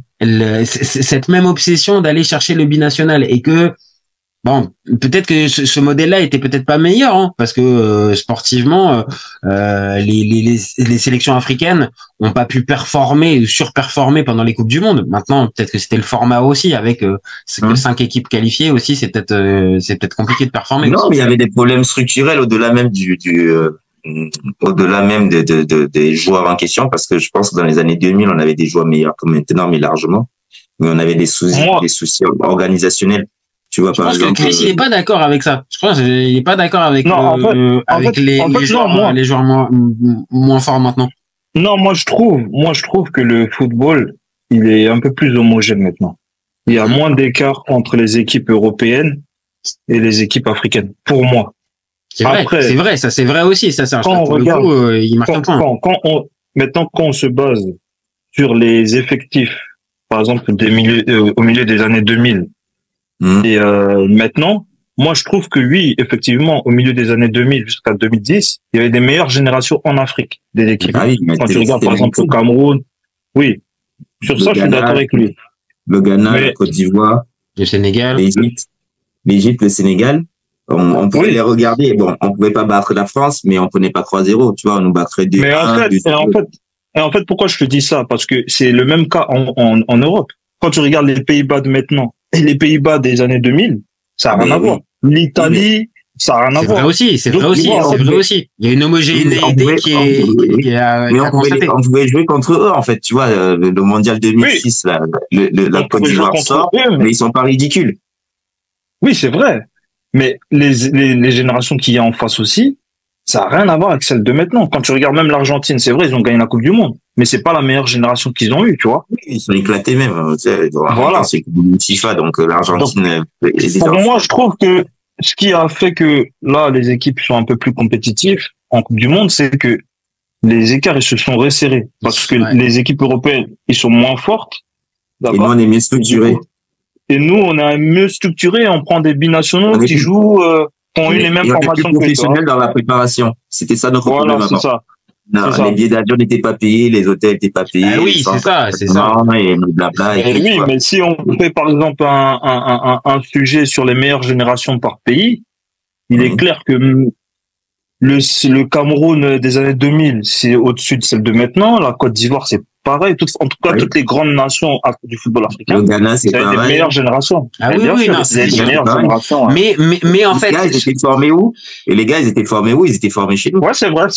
cette même obsession d'aller chercher le binational, et que bon, peut-être que ce modèle-là était peut-être pas meilleur, hein, parce que sportivement, les sélections africaines ont pas pu performer ou surperformer pendant les coupes du monde. Maintenant, peut-être que c'était le format aussi, avec 5 équipes qualifiées aussi, c'est peut-être compliqué de performer. Non, mais il y avait des problèmes structurels au-delà même au-delà même des joueurs en question, parce que je pense que dans les années 2000, on avait des joueurs meilleurs que maintenant, mais largement, mais on avait des soucis organisationnels. Tu vois, je pense que Chris, il est pas d'accord avec ça. Je pense qu'il est pas d'accord avec les joueurs moins forts maintenant. Non, moi je trouve que le football, il est un peu plus homogène maintenant. Il y a moins d'écart entre les équipes européennes et les équipes africaines, pour moi. C'est vrai, ça c'est vrai aussi, ça c'est il marque un point. Maintenant, quand on se base sur les effectifs, par exemple, au milieu des années 2000, et maintenant, moi je trouve que oui, effectivement, au milieu des années 2000 jusqu'à 2010, il y avait des meilleures générations en Afrique des équipes. Ah oui, quand tu regardes par exemple le Cameroun, oui, sur ça je suis d'accord avec lui. Le Ghana, la Côte d'Ivoire, le Sénégal, l'Égypte, le Sénégal, on pouvait les regarder. Bon, on pouvait pas battre la France, mais on prenait pas 3-0, tu vois, on nous battrait 2-1. Mais en fait, pourquoi je te dis ça? Parce que c'est le même cas en Europe. Quand tu regardes les Pays-Bas de maintenant et les Pays-Bas des années 2000, ça n'a rien à voir. L'Italie, ça n'a rien à voir. C'est vrai aussi. Il y a une homogénéité on pouvait jouer contre eux, en fait, tu vois, le mondial 2006, la Côte d'Ivoire sort, mais ils sont pas ridicules. Oui, c'est vrai. Mais les générations qu'il y a en face aussi, ça n'a rien à voir avec celle de maintenant. Quand tu regardes même l'Argentine, c'est vrai, ils ont gagné la Coupe du Monde, mais c'est pas la meilleure génération qu'ils ont eue, tu vois. Ils sont éclatés même. Voilà. C'est FIFA, donc l'Argentine. Pour moi, je trouve que ce qui a fait que là, les équipes sont un peu plus compétitives en Coupe du Monde, c'est que les écarts, ils se sont resserrés. Parce que les équipes européennes, ils sont moins fortes. Et nous, on est mieux structurés. Et nous, on est mieux structurés, on prend des binationaux qui jouent, qui ont eu les mêmes formations que professionnels dans la préparation. C'était ça notre problème avant. C'est ça. Non, les billets d'avion n'étaient pas payés, les hôtels n'étaient pas payés. Ah oui, c'est ça. Et blabla. Oui, mais si on fait par exemple un sujet sur les meilleures générations par pays, il est clair que le Cameroun des années 2000, c'est au-dessus de celle de maintenant. La Côte d'Ivoire, c'est pareil. En tout cas, toutes les grandes nations du football africain. Le Ghana, c'est pareil. Les meilleures générations. Ah oui, non, c'est les meilleures générations. Mais en fait. Les gars, ils étaient formés où? Et les gars, ils étaient formés où? Ils étaient formés chez nous. Ouais, c'est vrai.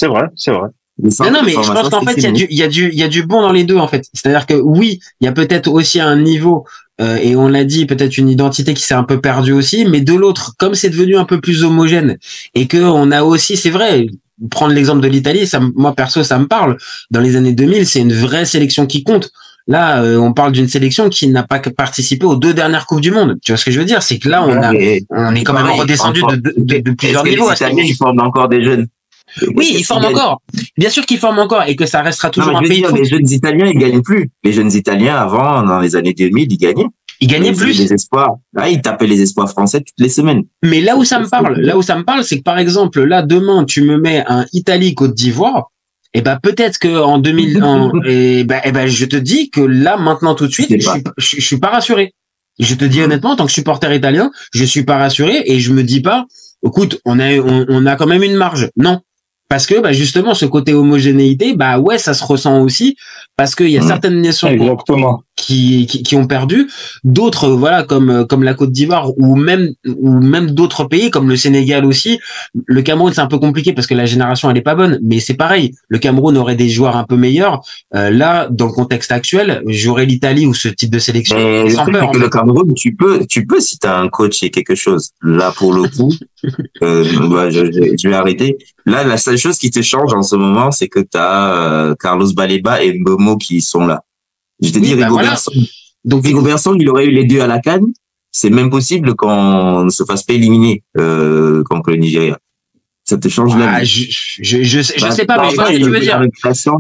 Non, mais je pense qu'en fait, il y a du bon dans les deux, en fait. C'est-à-dire que oui, il y a peut-être aussi un niveau, et on l'a dit, peut-être une identité qui s'est un peu perdue aussi, mais de l'autre, comme c'est devenu un peu plus homogène, et que on a aussi, c'est vrai, prendre l'exemple de l'Italie, moi perso, ça me parle. Dans les années 2000, c'est une vraie sélection qui compte. Là, on parle d'une sélection qui n'a pas participé aux 2 dernières Coupes du Monde. Tu vois ce que je veux dire? C'est que là, on est quand même redescendu de plusieurs niveaux. Les Italiens, ils forment encore des jeunes. Oui, ils forment encore. Bien sûr qu'ils forment encore et que ça restera toujours un pays de foot. Les jeunes Italiens, ils gagnent plus. Les jeunes Italiens, avant, dans les années 2000, ils gagnaient. Ils gagnaient plus. Les espoirs. Là, ils tapaient les espoirs français toutes les semaines. Mais là où ça me parle, c'est que par exemple, là, demain, tu me mets un Italie-Côte d'Ivoire. Et ben peut-être que en 2001, je te dis que là maintenant tout de suite, je suis pas rassuré. Je te dis honnêtement, en tant que supporter italien, je suis pas rassuré et je me dis pas, écoute, on a quand même une marge. Non. Parce que justement ce côté homogénéité, ouais, ça se ressent aussi parce qu'il y a certaines nations qui ont perdu, d'autres voilà comme la Côte d'Ivoire ou même d'autres pays comme le Sénégal aussi. Le Cameroun c'est un peu compliqué parce que la génération elle est pas bonne, mais c'est pareil. Le Cameroun aurait des joueurs un peu meilleurs. Là dans le contexte actuel, j'aurais l'Italie ou ce type de sélection sans peur. Le Cameroun, tu peux si t'as un coach et quelque chose. Là pour le coup, je vais arrêter. Là, la seule chose qui te change en ce moment, c'est que tu as Carlos Baleba et Mbeumo qui sont là. Je te dis, Rigobertson. Donc Rigobertson, il aurait eu les 2 à la CAN. C'est même possible qu'on ne se fasse pas éliminer contre le Nigeria. Ça te change la vie. Je sais pas, mais je vois ce que tu veux dire.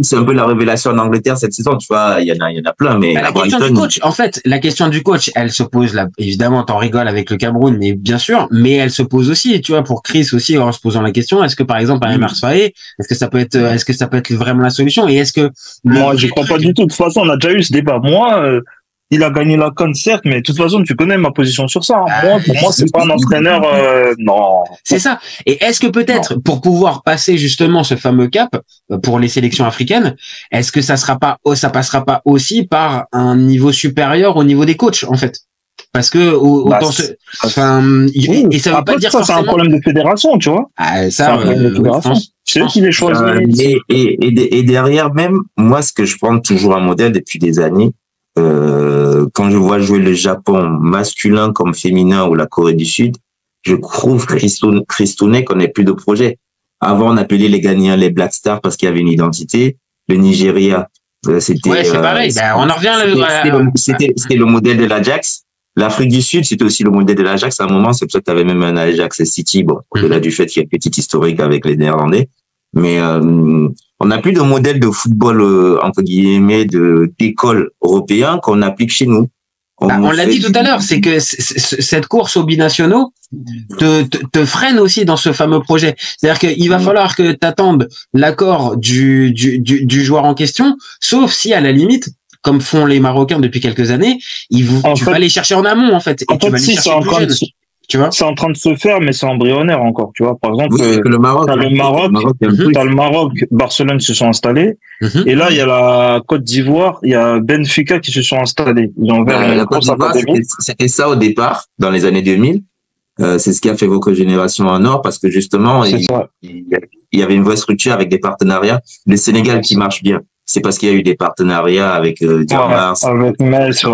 C'est un peu la révélation en Angleterre cette saison, tu vois. Il y en a plein, mais la question du coach, en fait, la question du coach, elle se pose là. Évidemment, t'en rigoles avec le Cameroun, mais bien sûr, mais elle se pose aussi, tu vois, pour Chris aussi, en se posant la question, est-ce que par exemple, un Emer Faé, est-ce que ça peut être vraiment la solution? Et est-ce que moi, je crois pas du tout. De toute façon, on a déjà eu ce débat. Moi, il a gagné la CAN, certes, mais de toute façon, tu connais ma position sur ça. Pour moi, c'est pas un entraîneur, non. C'est ça. Et est-ce que peut-être, pour pouvoir passer justement ce fameux cap pour les sélections africaines, est-ce que ça passera pas aussi par un niveau supérieur au niveau des coachs, en fait? Parce que, et ça veut pas dire ça, c'est un problème de fédération, tu vois. C'est eux qui les choisissent. Et derrière même, moi, ce que je prends toujours un modèle depuis des années, quand je vois jouer le Japon masculin comme féminin ou la Corée du Sud, je trouve Christounet qu'on n'ait plus de projet. Avant, on appelait les Ghanéens les Black Stars parce qu'il y avait une identité. Le Nigeria, c'était... Ouais, c'est pareil. On en revient c'était le modèle de l'Ajax. L'Afrique du Sud, c'était aussi le modèle de l'Ajax. À un moment, c'est pour ça que tu avais même un Ajax City. Bon, au-delà du fait qu'il y a une petite historique avec les Néerlandais. Mais on n'a plus de modèle de football, entre guillemets, d'école européen qu'on applique chez nous. On l'a dit tout à l'heure, c'est que cette course aux binationaux te freine aussi dans ce fameux projet. C'est-à-dire qu'il va falloir que tu attendes l'accord du joueur en question, sauf si à la limite, comme font les Marocains depuis quelques années, tu vas aller chercher en amont en fait. Et tu vas aller chercher plus jeune. Tu vois, c'est en train de se faire, mais c'est embryonnaire encore. Tu vois, par exemple, le Maroc, t'as le Maroc, Barcelone se sont installés, et là il y a la Côte d'Ivoire, il y a Benfica qui se sont installés. Ils ont la Côte d'Ivoire, c'était ça au départ, dans les années 2000. C'est ce qui a fait vos générations en or, parce que justement, il y avait une vraie structure avec des partenariats. Le Sénégal qui marche bien, c'est parce qu'il y a eu des partenariats avec Diarmas, avec Metz,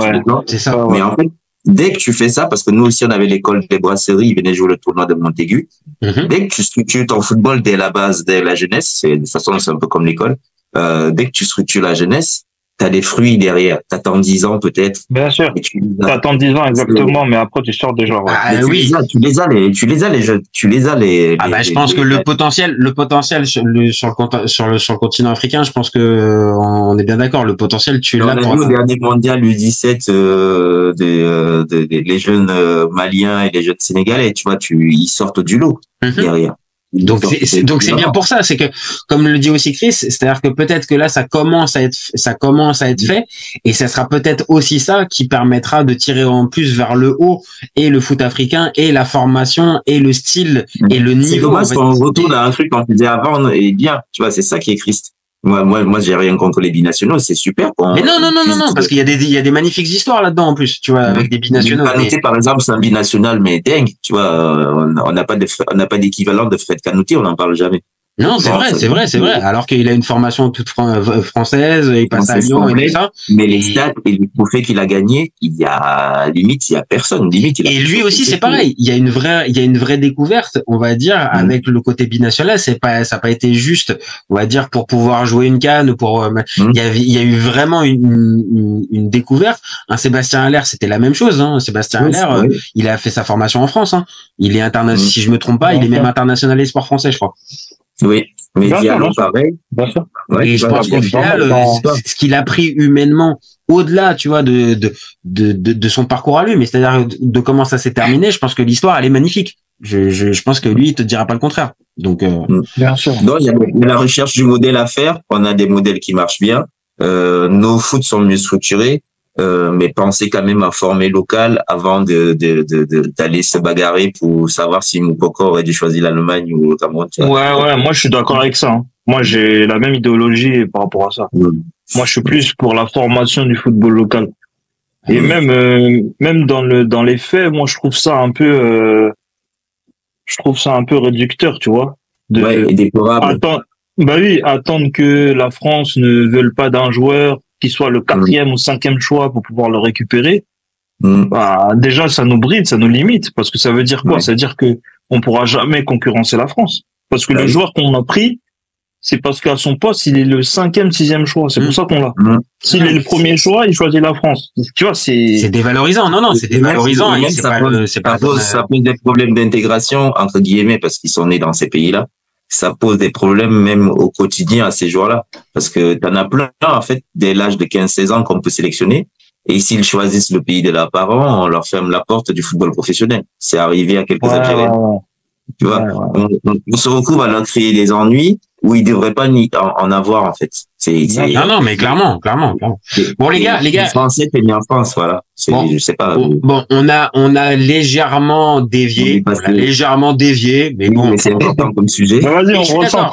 c'est ça. Mais en fait, dès que tu fais ça, parce que nous aussi on avait l'école des brasseries, ils venaient jouer le tournoi de Montaigu. Dès que tu structures ton football dès la base, dès la jeunesse, de toute façon c'est un peu comme l'école. Dès que tu structures la jeunesse, t'as des fruits derrière. T'attends 10 ans peut-être. Bien sûr. T'attends 10 ans exactement, mais après tu sors des joueurs. Oui. Tu les as les jeux. Je pense que le potentiel sur le continent africain, je pense que on est bien d'accord. Le potentiel, tu l'as. On a vu au dernier mondial U17 les jeunes maliens et les jeunes sénégalais. Tu vois, ils sortent du lot derrière. Donc c'est bien pour ça, c'est que comme le dit aussi Chris, c'est-à-dire que peut-être que là ça commence à être fait, et ça sera peut-être aussi ça qui permettra de tirer en plus vers le haut et le foot africain et la formation et le style et le niveau. C'est dommage qu'on retourne à un truc qu'on faisait avant et bien, tu vois, c'est ça qui est triste. Moi, j'ai rien contre les binationaux, c'est super. Mais non, parce qu'il y a des magnifiques histoires là-dedans en plus, tu vois, avec des binationaux. Canouté, par exemple, c'est un binational, mais dingue, tu vois, on n'a pas d'équivalent de Fred Canouté, on n'en parle jamais. Non, c'est vrai. Alors qu'il a une formation toute française, il passe à Lyon et tout ça. Mais les stats et les trophées qu'il a gagnés, il y a personne. Et lui aussi, c'est pareil. Il y a une vraie découverte, on va dire, avec le côté binational. Ça a pas été juste, on va dire, pour pouvoir jouer une CAN ou pour, il y a eu vraiment une découverte. Un Sébastien Haller, c'était la même chose, hein. Sébastien Haller, il a fait sa formation en France, hein. Il est international, si je me trompe pas, il est même international des sports français, je crois. Oui, mais Diallo, pareil. Ouais, et je pense qu'au final, ce qu'il a pris humainement, au-delà, tu vois, de son parcours à lui, mais c'est-à-dire de comment ça s'est terminé, je pense que l'histoire, elle est magnifique. Je pense que lui, il te dira pas le contraire. Donc, bien sûr. Donc, il y a la recherche du modèle à faire. On a des modèles qui marchent bien. Nos foot sont mieux structurés. Mais pensez quand même à former local avant d'aller se bagarrer pour savoir si Moukoko aurait dû choisir l'Allemagne ou le Cameroun. Ouais, moi je suis d'accord avec ça. Hein. Moi j'ai la même idéologie par rapport à ça. Moi je suis plus pour la formation du football local. Et même dans les faits, moi je trouve ça un peu réducteur, tu vois. Et déplorable. Attendre que la France ne veuille pas d'un joueur qui soit le 4e ou 5e choix pour pouvoir le récupérer, déjà ça nous bride, ça nous limite, parce que ça veut dire quoi? Ça veut dire que on pourra jamais concurrencer la France, parce que le joueur qu'on a pris, c'est parce qu'à son poste il est le 5e, 6e choix, c'est pour ça qu'on l'a. S'il est le premier choix, il choisit la France. Tu vois, c'est dévalorisant. Non, c'est dévalorisant. Ça pose des problèmes d'intégration entre guillemets, parce qu'ils sont nés dans ces pays-là. Ça pose des problèmes même au quotidien à ces joueurs-là. Parce que t'en as plein, en fait, dès l'âge de 15-16 ans qu'on peut sélectionner. Et s'ils choisissent le pays de leurs parents, on leur ferme la porte du football professionnel. C'est arrivé à quelques Algériens. Tu vois, on se retrouve à leur créer des ennuis où ils devraient pas en avoir, en fait. Non, mais clairement. Bon, les gars. Les Français, c'est mis en France, voilà. Je sais pas. Bon, on a légèrement dévié. Mais bon. Mais c'est important comme sujet. Vas-y, on ressent.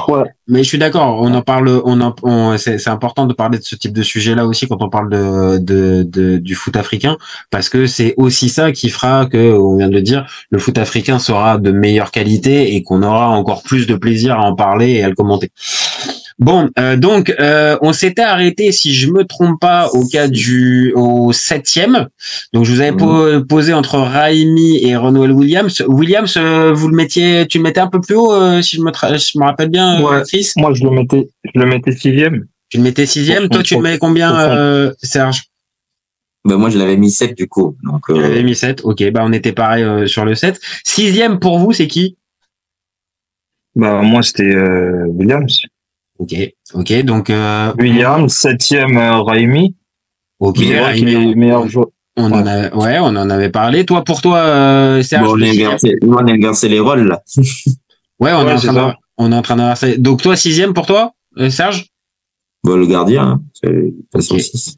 Mais je suis d'accord. On en parle, c'est important de parler de ce type de sujet-là aussi quand on parle du foot africain, parce que c'est aussi ça qui fera que, on vient de le dire, le foot africain sera de meilleure qualité et qu'on aura encore plus de plaisir à en parler et à le commenter. Bon, donc on s'était arrêté, si je me trompe pas, au 7e. Donc je vous avais posé entre Raimi et Ronwell Williams. Williams, tu le mettais un peu plus haut, si je me rappelle bien, Chris. Moi je le mettais 6e. Tu le mettais 6e. Toi, tu le mets combien, Serge? Moi je l'avais mis 7 du coup. Donc. Tu l'avais mis 7. Ok, on était pareil sur le 7. 6e pour vous, c'est qui? Moi c'était Williams. Ok, donc Williams, 7e Raimi. Ok, Raimi, meilleur joueur. On en avait parlé. Toi, pour toi, Serge. On a inversé les rôles là. Ouais, on est en train d'inverser. Donc toi, 6e pour toi, Serge. Le gardien, c'est façon 6.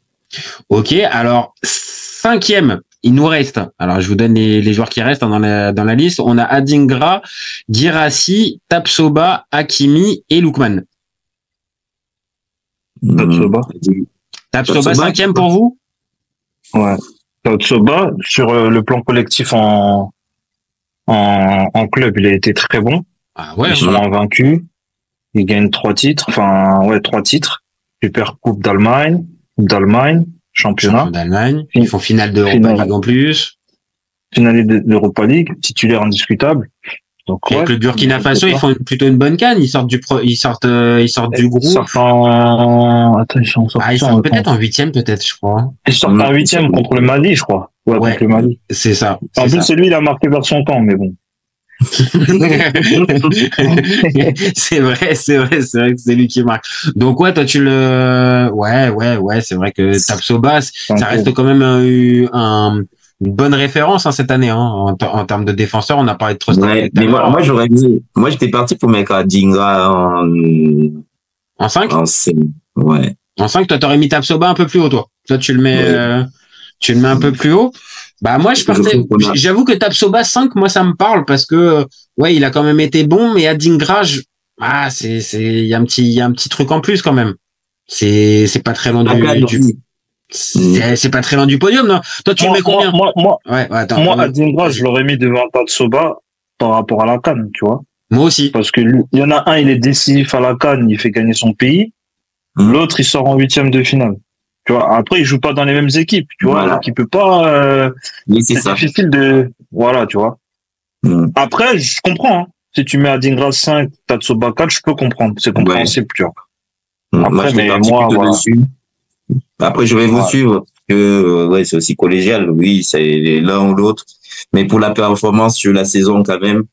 Ok, alors 5e. Il nous reste, alors je vous donne les joueurs qui restent dans la liste. On a Adingra, Guirassy, Tapsoba, Hakimi et Lookman. Tapsoba 5e pour vous? Ouais. Tapsoba, sur le plan collectif en club, il a été très bon. Ah ouais. Ils sont invaincus. Ils gagnent 3 titres. 3 titres. Super Coupe d'Allemagne, championnat d'Allemagne. Ils font finale d'Europa League en plus. Finale d'Europa League, titulaire indiscutable. Donc, avec le Burkina Faso, ils font plutôt une bonne CAN. Ils sortent du groupe. Ils sortent peut-être en 8e, peut-être, je crois. Ils sortent en 8e contre le Mali, je crois. Ouais, contre le Mali. C'est ça. En plus, c'est lui, il a marqué vers son camp, mais bon. c'est vrai que c'est lui qui marque. Donc toi tu le c'est vrai que Tapsoba, ça reste quand même une bonne référence cette année en termes de défenseur. On a parlé de Trossard. Mais moi j'étais parti pour mettre Adingra en 5. En 5, ouais. En 5, toi t'aurais mis Tapsoba un peu plus haut, toi tu le mets un peu plus haut. Moi j'avoue que Tapsoba 5, moi ça me parle parce que il a quand même été bon, mais Adingra il y a un petit truc en plus quand même. C'est pas très loin c'est pas très loin du podium, non? Toi tu le mets combien? Moi Adingra, je l'aurais mis devant Tapsoba par rapport à la CAN, tu vois. Moi aussi. Parce que il y en a un, il est décisif à la CAN, il fait gagner son pays. L'autre, il sort en 8e de finale. Tu vois, après, il joue pas dans les mêmes équipes, tu vois, donc il peut pas, c'est difficile voilà, tu vois. Après, je comprends, hein. Si tu mets Adingra 5, Tatsoba 4, je peux comprendre. C'est compréhensible, tu vois. Après, moi, voilà. Après, je vais vous suivre, parce que, c'est aussi collégial. Oui, c'est l'un ou l'autre. Mais pour la performance sur la saison, quand même,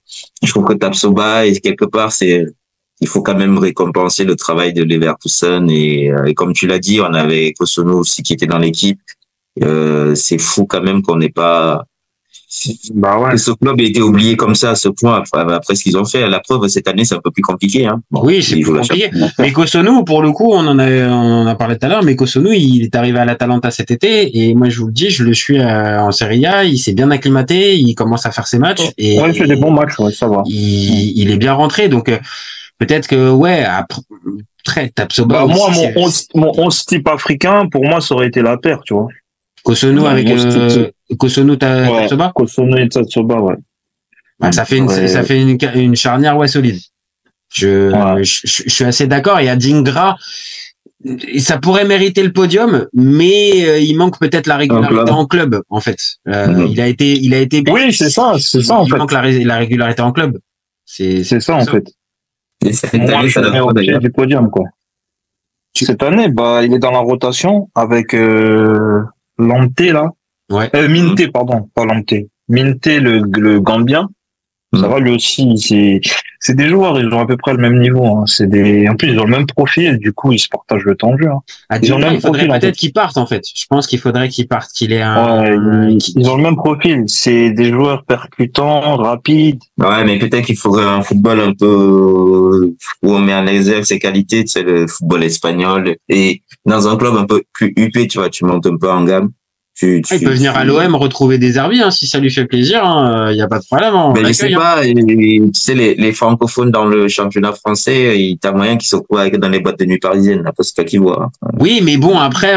je trouve que Tapsoba, et quelque part, il faut quand même récompenser le travail de Leverkusen. Et comme tu l'as dit, on avait Kosono aussi qui était dans l'équipe. C'est fou quand même qu'on n'ait pas, que ce club ait été oublié comme ça à ce point après ce qu'ils ont fait. La preuve, cette année, c'est un peu plus compliqué, hein. Bon, oui, c'est plus compliqué. Mais Kosono, pour le coup, on en a parlé tout à l'heure, mais Kosono, il est arrivé à l'Atalanta cet été, et moi, je vous le dis, je le suis en Serie A, il s'est bien acclimaté, il commence à faire ses matchs. Et il fait des bons matchs, ça va. Il est bien rentré, donc, peut-être que, après, Tapsoba. Moi, mon 11 type africain, pour moi, ça aurait été la paire, tu vois. Kosono avec Kosono Tapsoba. Kosono et Tapsoba, ouais. Ça fait une charnière solide. Je suis assez d'accord. Et Adingra, ça pourrait mériter le podium, mais il manque peut-être la régularité en club, en fait. Il a été. Oui, c'est ça en fait. Il manque la régularité en club. C'est ça en fait. Et cette année, ça doit au pied du podium, quoi. Cette année, il est dans la rotation avec Lante, là. Ouais. Minte, pardon, pas Lante. Minte, le Gambien. Ça va, lui aussi, c'est des joueurs, ils ont à peu près le même niveau, hein. En plus, ils ont le même profil, du coup, ils se partagent le temps de jeu, hein. Il faudrait peut-être qu'ils partent, en fait. Je pense qu'il faudrait qu'ils partent, qu'il ait ils ont le même profil. C'est des joueurs percutants, rapides. Ouais, mais peut-être qu'il faudrait un football un peu, où on met en exergue ses qualités, tu sais, le football espagnol. Et dans un club un peu plus huppé, tu vois, tu montes un peu en gamme. Il peut venir à l'OM retrouver des Herbie, hein, si ça lui fait plaisir, il y a pas de problème. Mais je sais pas, tu sais, les francophones dans le championnat français, t'as moyen qu'ils se retrouvent dans les boîtes de nuit parisiennes, après c'est toi qui vois. Oui, mais bon, après,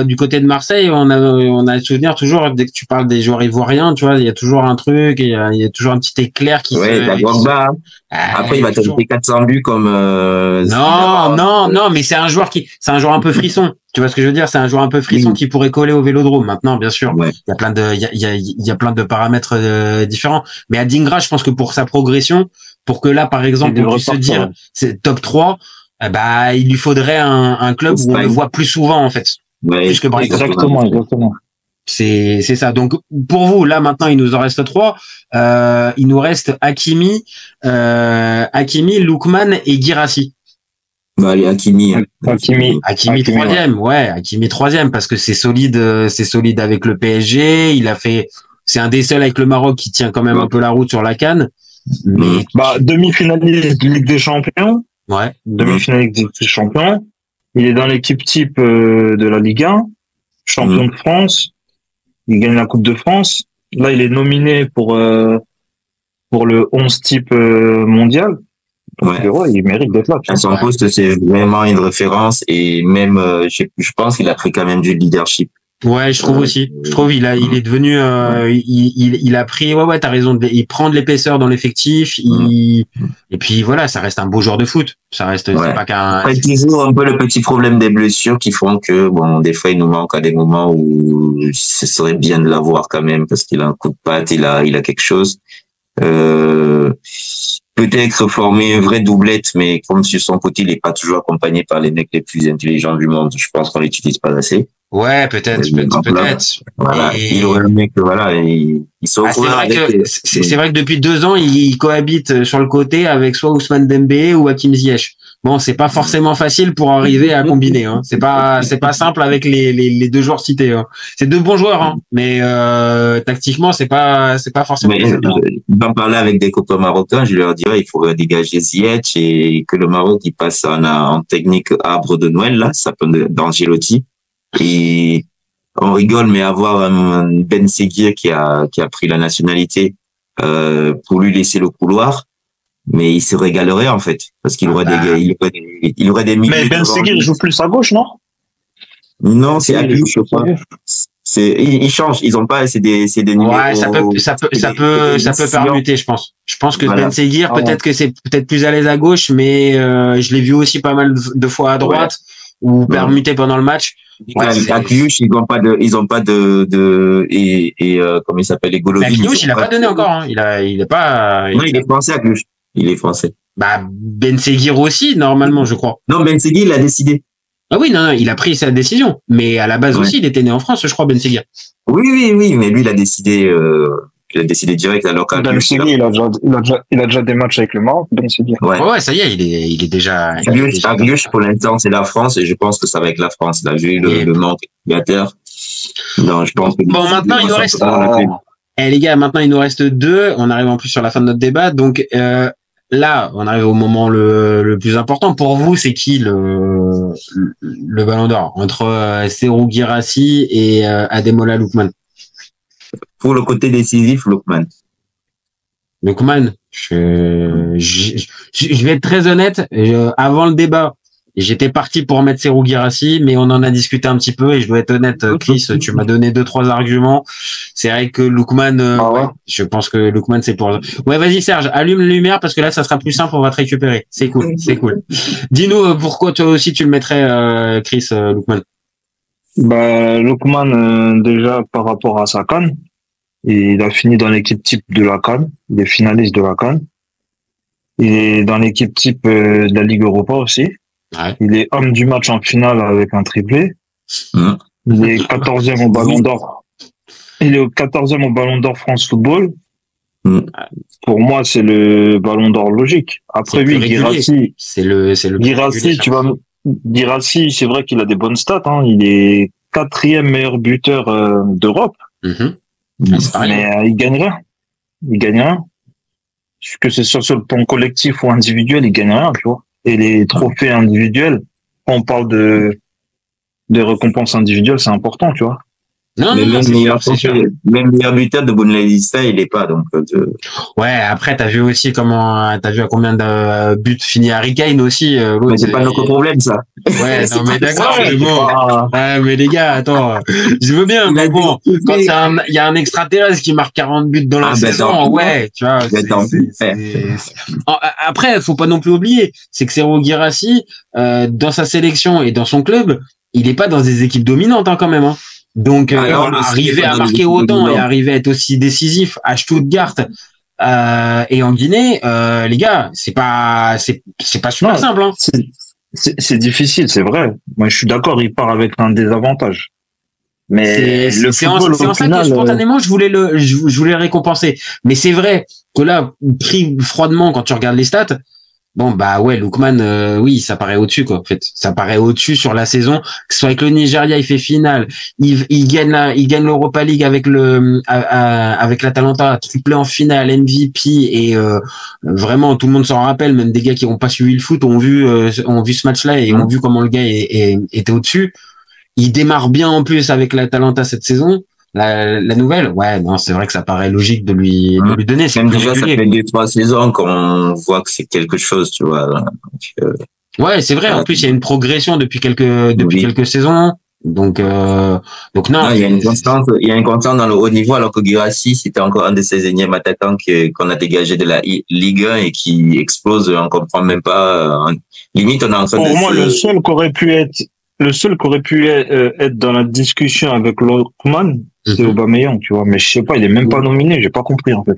du côté de Marseille, on a le souvenir toujours, dès que tu parles des joueurs ivoiriens, tu vois, il y a toujours un truc, il y a toujours un petit éclair qui t'as Drogba. Après, il va te donner 400 buts comme, non, mais c'est un joueur un peu frisson. Tu vois ce que je veux dire? C'est un joueur un peu frisson qui pourrait coller au Vélodrome. Maintenant, bien sûr, il y a plein de paramètres différents. Mais Adingra, je pense que pour sa progression, pour que là, par exemple, on puisse se dire c'est top 3, il lui faudrait un club où on le voit plus souvent, en fait. Plus que exactement. C'est ça. Donc, pour vous, là, maintenant, il nous en reste 3. Il nous reste Hakimi, Lookman et Guirassy. Allez, Hakimi troisième, Hakimi troisième, parce que c'est solide avec le PSG. C'est un des seuls avec le Maroc qui tient quand même un peu la route sur la CAN. Mais... demi-finaliste de Ligue des Champions. Ouais. Demi-finaliste de Ligue des Champions. Il est dans l'équipe type de la Ligue 1. Champion de France. Il gagne la Coupe de France. Là, il est nominé pour le 11 type mondial. Donc, il mérite d'être là. À son poste, c'est vraiment une référence, et même, je pense qu'il a pris quand même du leadership. Ouais, je trouve aussi. Je trouve il est devenu, il a pris, t'as raison, il prend de l'épaisseur dans l'effectif, et puis voilà, ça reste un beau joueur de foot. Ça reste, c'est pas qu'un. Après, toujours un peu le petit problème des blessures qui font que, des fois, il nous manque à des moments où ce serait bien de l'avoir quand même, parce qu'il a un coup de patte, il a quelque chose. Peut-être former une vraie doublette, mais comme sur son côté, il n'est pas toujours accompagné par les mecs les plus intelligents du monde. Je pense qu'on l'utilise pas assez. Ouais, peut-être. Voilà. Il aurait le mec, il se retrouve c'est vrai que depuis 2 ans, il cohabite sur le côté avec soit Ousmane Dembélé ou Hakim Ziyech. Bon, c'est pas forcément facile pour arriver à combiner, hein. C'est pas simple avec les 2 joueurs cités, hein. C'est 2 bons joueurs, hein. Mais, tactiquement, c'est pas forcément facile. D'en parler avec des copains marocains, je leur dirais, il faudrait dégager Ziyech et que le Maroc, il passe en technique arbre de Noël, là, ça peut d'Angelotti. Et on rigole, mais avoir un Ben Seguir qui a pris la nationalité, pour lui laisser le couloir, mais il se régalerait, en fait, parce qu'il aurait il aurait des milieux. Mais Ben Seguir, il joue plus à gauche, non? Non, c'est à gauche, je crois. ils changent, ils ont pas, c'est des numéros. Ouais, ça peut permuter, je pense. Je pense que Voilà. Ben Seguir, peut-être que c'est peut-être plus à l'aise à gauche, mais je l'ai vu aussi pas mal de fois à droite ou permuté pendant le match. Ouais, à Cluj, ils ont pas comment il s'appelle, les Golovin. Cluj, il a pas donné encore, hein. Il est pas. Non, il est français à Cluj. Il est français. Bah, Ben Seguir aussi, normalement, je crois. Non, Ben Seguir, il a décidé. Ah oui, non, il a pris sa décision. Mais à la base aussi, il était né en France, je crois, Ben Seguir. Oui, mais lui, il a décidé direct alors qu'à Ben Seguir, il a déjà des matchs avec le Maroc, Ben Seguir. Ouais, ça y est, il est déjà. À Cluj, pour l'instant, c'est la France et je pense que ça va être la France. Là, vu le manque d'éducateurs. Non, je pense que. Bon, maintenant, il nous reste. Les gars, maintenant, il nous reste 2. On arrive en plus sur la fin de notre débat. Donc, là, on arrive au moment le plus important. Pour vous, c'est qui le Ballon d'Or entre Serhou Guirassy et Ademola Lookman? Pour le côté décisif, Lookman. Lookman, je vais être très honnête. Avant le débat, j'étais parti pour mettre Serhou Guirassy, mais on en a discuté un petit peu et je dois être honnête, Chris, tu m'as donné 2-3 arguments. C'est vrai que Lookman, je pense que Lookman c'est pour. Ouais, vas-y Serge, allume la lumière parce que là ça sera plus simple, on va te récupérer. C'est cool. Dis-nous pourquoi toi aussi tu le mettrais, Chris, Lookman. Bah, Lookman, déjà par rapport à sa CAN, il a fini dans l'équipe type de la CAN, il est finaliste de la CAN. Il est dans l'équipe type de la Ligue Europa aussi. Ouais. Il est homme du match en finale avec un triplé. Il est 14e au Ballon d'Or. Il est au 14e au Ballon d'Or France Football. Pour moi, c'est le Ballon d'Or logique. Après lui, Guirassy. C'est le Guirassy, Guirassy, c'est vrai qu'il a des bonnes stats, hein. Il est 4e meilleur buteur d'Europe. Mais il gagne rien. Il gagne rien. Que ce soit sur le plan collectif ou individuel, il gagne rien, tu vois. Et les trophées individuels, quand on parle de récompenses individuelles, c'est important, tu vois. Non, mais même meilleur buteur de Bundesliga, il est pas, donc. Ouais, après, t'as vu à combien de buts finis Harry Kane aussi, mais c'est pas notre problème, ça. Ouais, non, mais d'accord, mais bon. Mais les gars, attends, je veux bien, mais bon, quand il y a un extraterrestre qui marque 40 buts dans la saison, ouais, tu vois. Après, faut pas non plus oublier, c'est que Serhou Guirassy, dans sa sélection et dans son club, il est pas dans des équipes dominantes, hein, quand même, hein. Donc, arriver à marquer autant et arriver à être aussi décisif à Stuttgart et en Guinée, les gars, c'est pas super simple. Hein. C'est difficile, c'est vrai. Moi, je suis d'accord, il part avec un désavantage. Mais c'est en ça que spontanément je voulais le récompenser. Mais c'est vrai que là, pris froidement quand tu regardes les stats. Bon, bah ouais, Lookman, oui, ça paraît au-dessus, quoi, en fait. Ça paraît au-dessus sur la saison. Que ce soit avec le Nigeria, il fait finale. Il gagne l'Europa League avec avec l'Atalanta, triplé en finale, MVP, et vraiment, tout le monde s'en rappelle, même des gars qui n'ont pas suivi le foot ont vu ce match-là et ont vu comment le gars était au-dessus. Il démarre bien en plus avec l'Atalanta cette saison. La nouvelle, ouais, non, c'est vrai que ça paraît logique de lui donner. Même déjà, ça fait 2-3 saisons qu'on voit que c'est quelque chose, tu vois. Donc, ouais, c'est vrai. En plus, il y a une progression depuis quelques saisons. Donc non. Il y a une constance dans le haut niveau, alors que Guirassy, c'était encore un de ces énièmes attaquants qu'on a dégagé de la Ligue 1 et qui explose, on comprend même pas. Limite, on est en train Pour moi, le seul qui aurait pu être dans la discussion avec Lookman, c'est Aubameyang, tu vois. Mais je sais pas, il est même pas nominé, j'ai pas compris, en fait.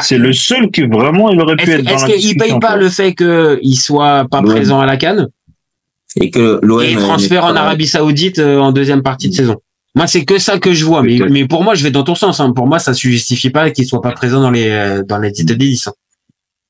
C'est le seul qui vraiment, il aurait pu être dans la discussion. Est-ce qu'il paye pas le fait qu'il soit pas présent à la CAN? Et que l'OM. Et transfert en Arabie Saoudite en deuxième partie de saison. Moi, c'est que ça que je vois. Mais pour moi, je vais dans ton sens, hein. Pour moi, ça ne justifie pas qu'il soit pas présent dans les titres d'hélice.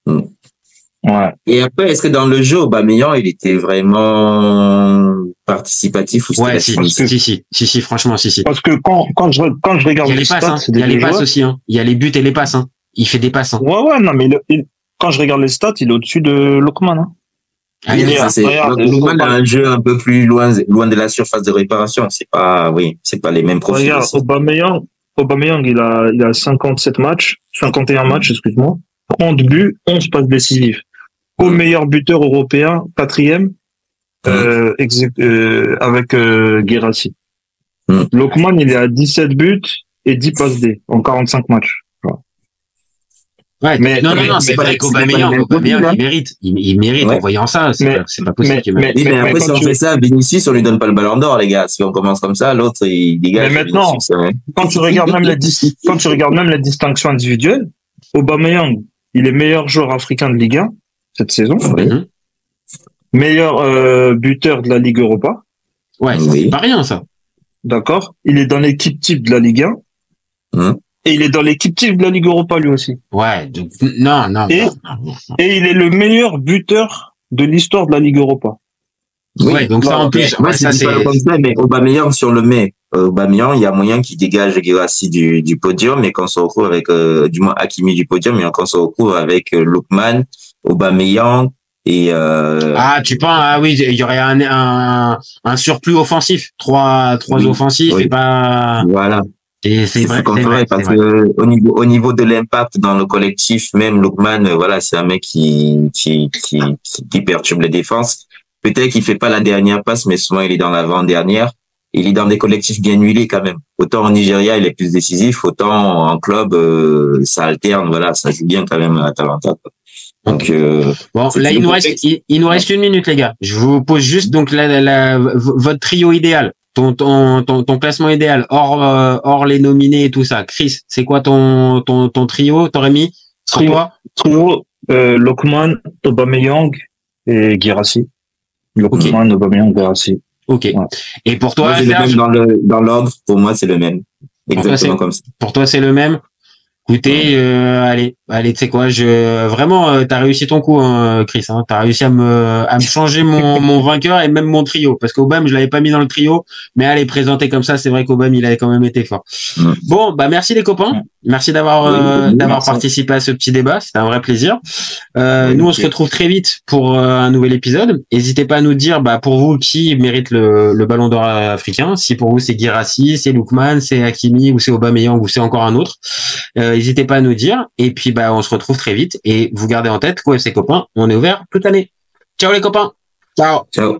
Ouais. Et après, est-ce que dans le jeu, Aubameyang, il était vraiment participatif ou ouais, si, franchement, si. Parce que quand je regarde les stats, il y a les passes aussi, hein. Il y a les buts et les passes, hein. Il fait des passes, hein. Ouais, non, mais quand je regarde les stats, il est au-dessus de Lookman, hein. Lookman a un jeu un peu plus loin de la surface de réparation. C'est pas les mêmes profils. Regarde, Aubameyang, il a 51 matchs, excuse-moi. 30 buts, 11 passes décisives. Au meilleur buteur européen, 4e, avec Guirassy. Lokman, il est à 17 buts et 10 passes D en 45 matchs. Ouais, mais non, c'est vrai qu'Aubameyang, il mérite en voyant ça, c'est pas possible qu'il mérite. Mais après, si on fait ça, Vinicius, on lui donne pas le ballon d'or, les gars. Si on commence comme ça, l'autre, il dégage. Mais maintenant, quand tu regardes même la distinction individuelle, Aubameyang, il est meilleur joueur africain de Ligue 1 cette saison. Meilleur buteur de la Ligue Europa. Ouais, c'est pas rien, ça. D'accord. Il est dans l'équipe type de la Ligue 1. Et il est dans l'équipe type de la Ligue Europa, lui aussi. Ouais, donc, non. Et il est le meilleur buteur de l'histoire de la Ligue Europa. Ouais, donc ça, en plus, moi, ça, c'est comme ça, mais Aubameyang, si on le met, Aubameyang, il y a moyen qu'il dégage Guirassy du podium, mais qu'on se retrouve avec, du moins, Hakimi du podium, mais qu'on se retrouve avec Lookman, Aubameyang, et tu penses, oui, il y aurait un surplus offensif. Trois offensifs, c'est pas... Voilà. C'est vrai, parce que au niveau de l'impact dans le collectif, même Lookman, voilà, c'est un mec qui perturbe les défenses. Peut-être qu'il fait pas la dernière passe, mais souvent il est dans l'avant-dernière. Il est dans des collectifs bien huilés quand même. Autant en Nigeria, il est plus décisif, autant en club, ça alterne, voilà, ça joue bien quand même à Atalanta. Donc bon, là il nous reste 1 minute, les gars. Je vous pose juste donc votre trio idéal. Ton classement idéal hors les nominés et tout ça. Chris, c'est quoi ton trio? T'aurais mis trio Lookman, Aubameyang et Guirassy. Lookman, Aubameyang, Guirassy. Ok. Ouais. Et pour toi, c'est le même dans l'ordre. Pour moi, c'est le même. Exactement comme ça. Pour toi, c'est le même. Écoutez, allez, tu sais quoi, vraiment, t'as réussi ton coup, Chris, hein, t'as réussi à me changer mon vainqueur et même mon trio, parce qu'Aubame, je l'avais pas mis dans le trio, mais allez, présenté comme ça, c'est vrai qu'Aubame, il avait quand même été fort. Bon, bah, merci les copains. Merci d'avoir participé à ce petit débat. C'était un vrai plaisir. Nous, on se retrouve très vite pour un nouvel épisode. N'hésitez pas à nous dire, pour vous, qui mérite le ballon d'or africain. Si pour vous, c'est Guirassy, c'est Lookman, c'est Hakimi, ou c'est Aubameyang, ou c'est encore un autre. N'hésitez pas à nous dire. Et puis, on se retrouve très vite. Et vous gardez en tête qu'OFC Copain, on est ouvert toute l'année. Ciao les copains. Ciao. Ciao.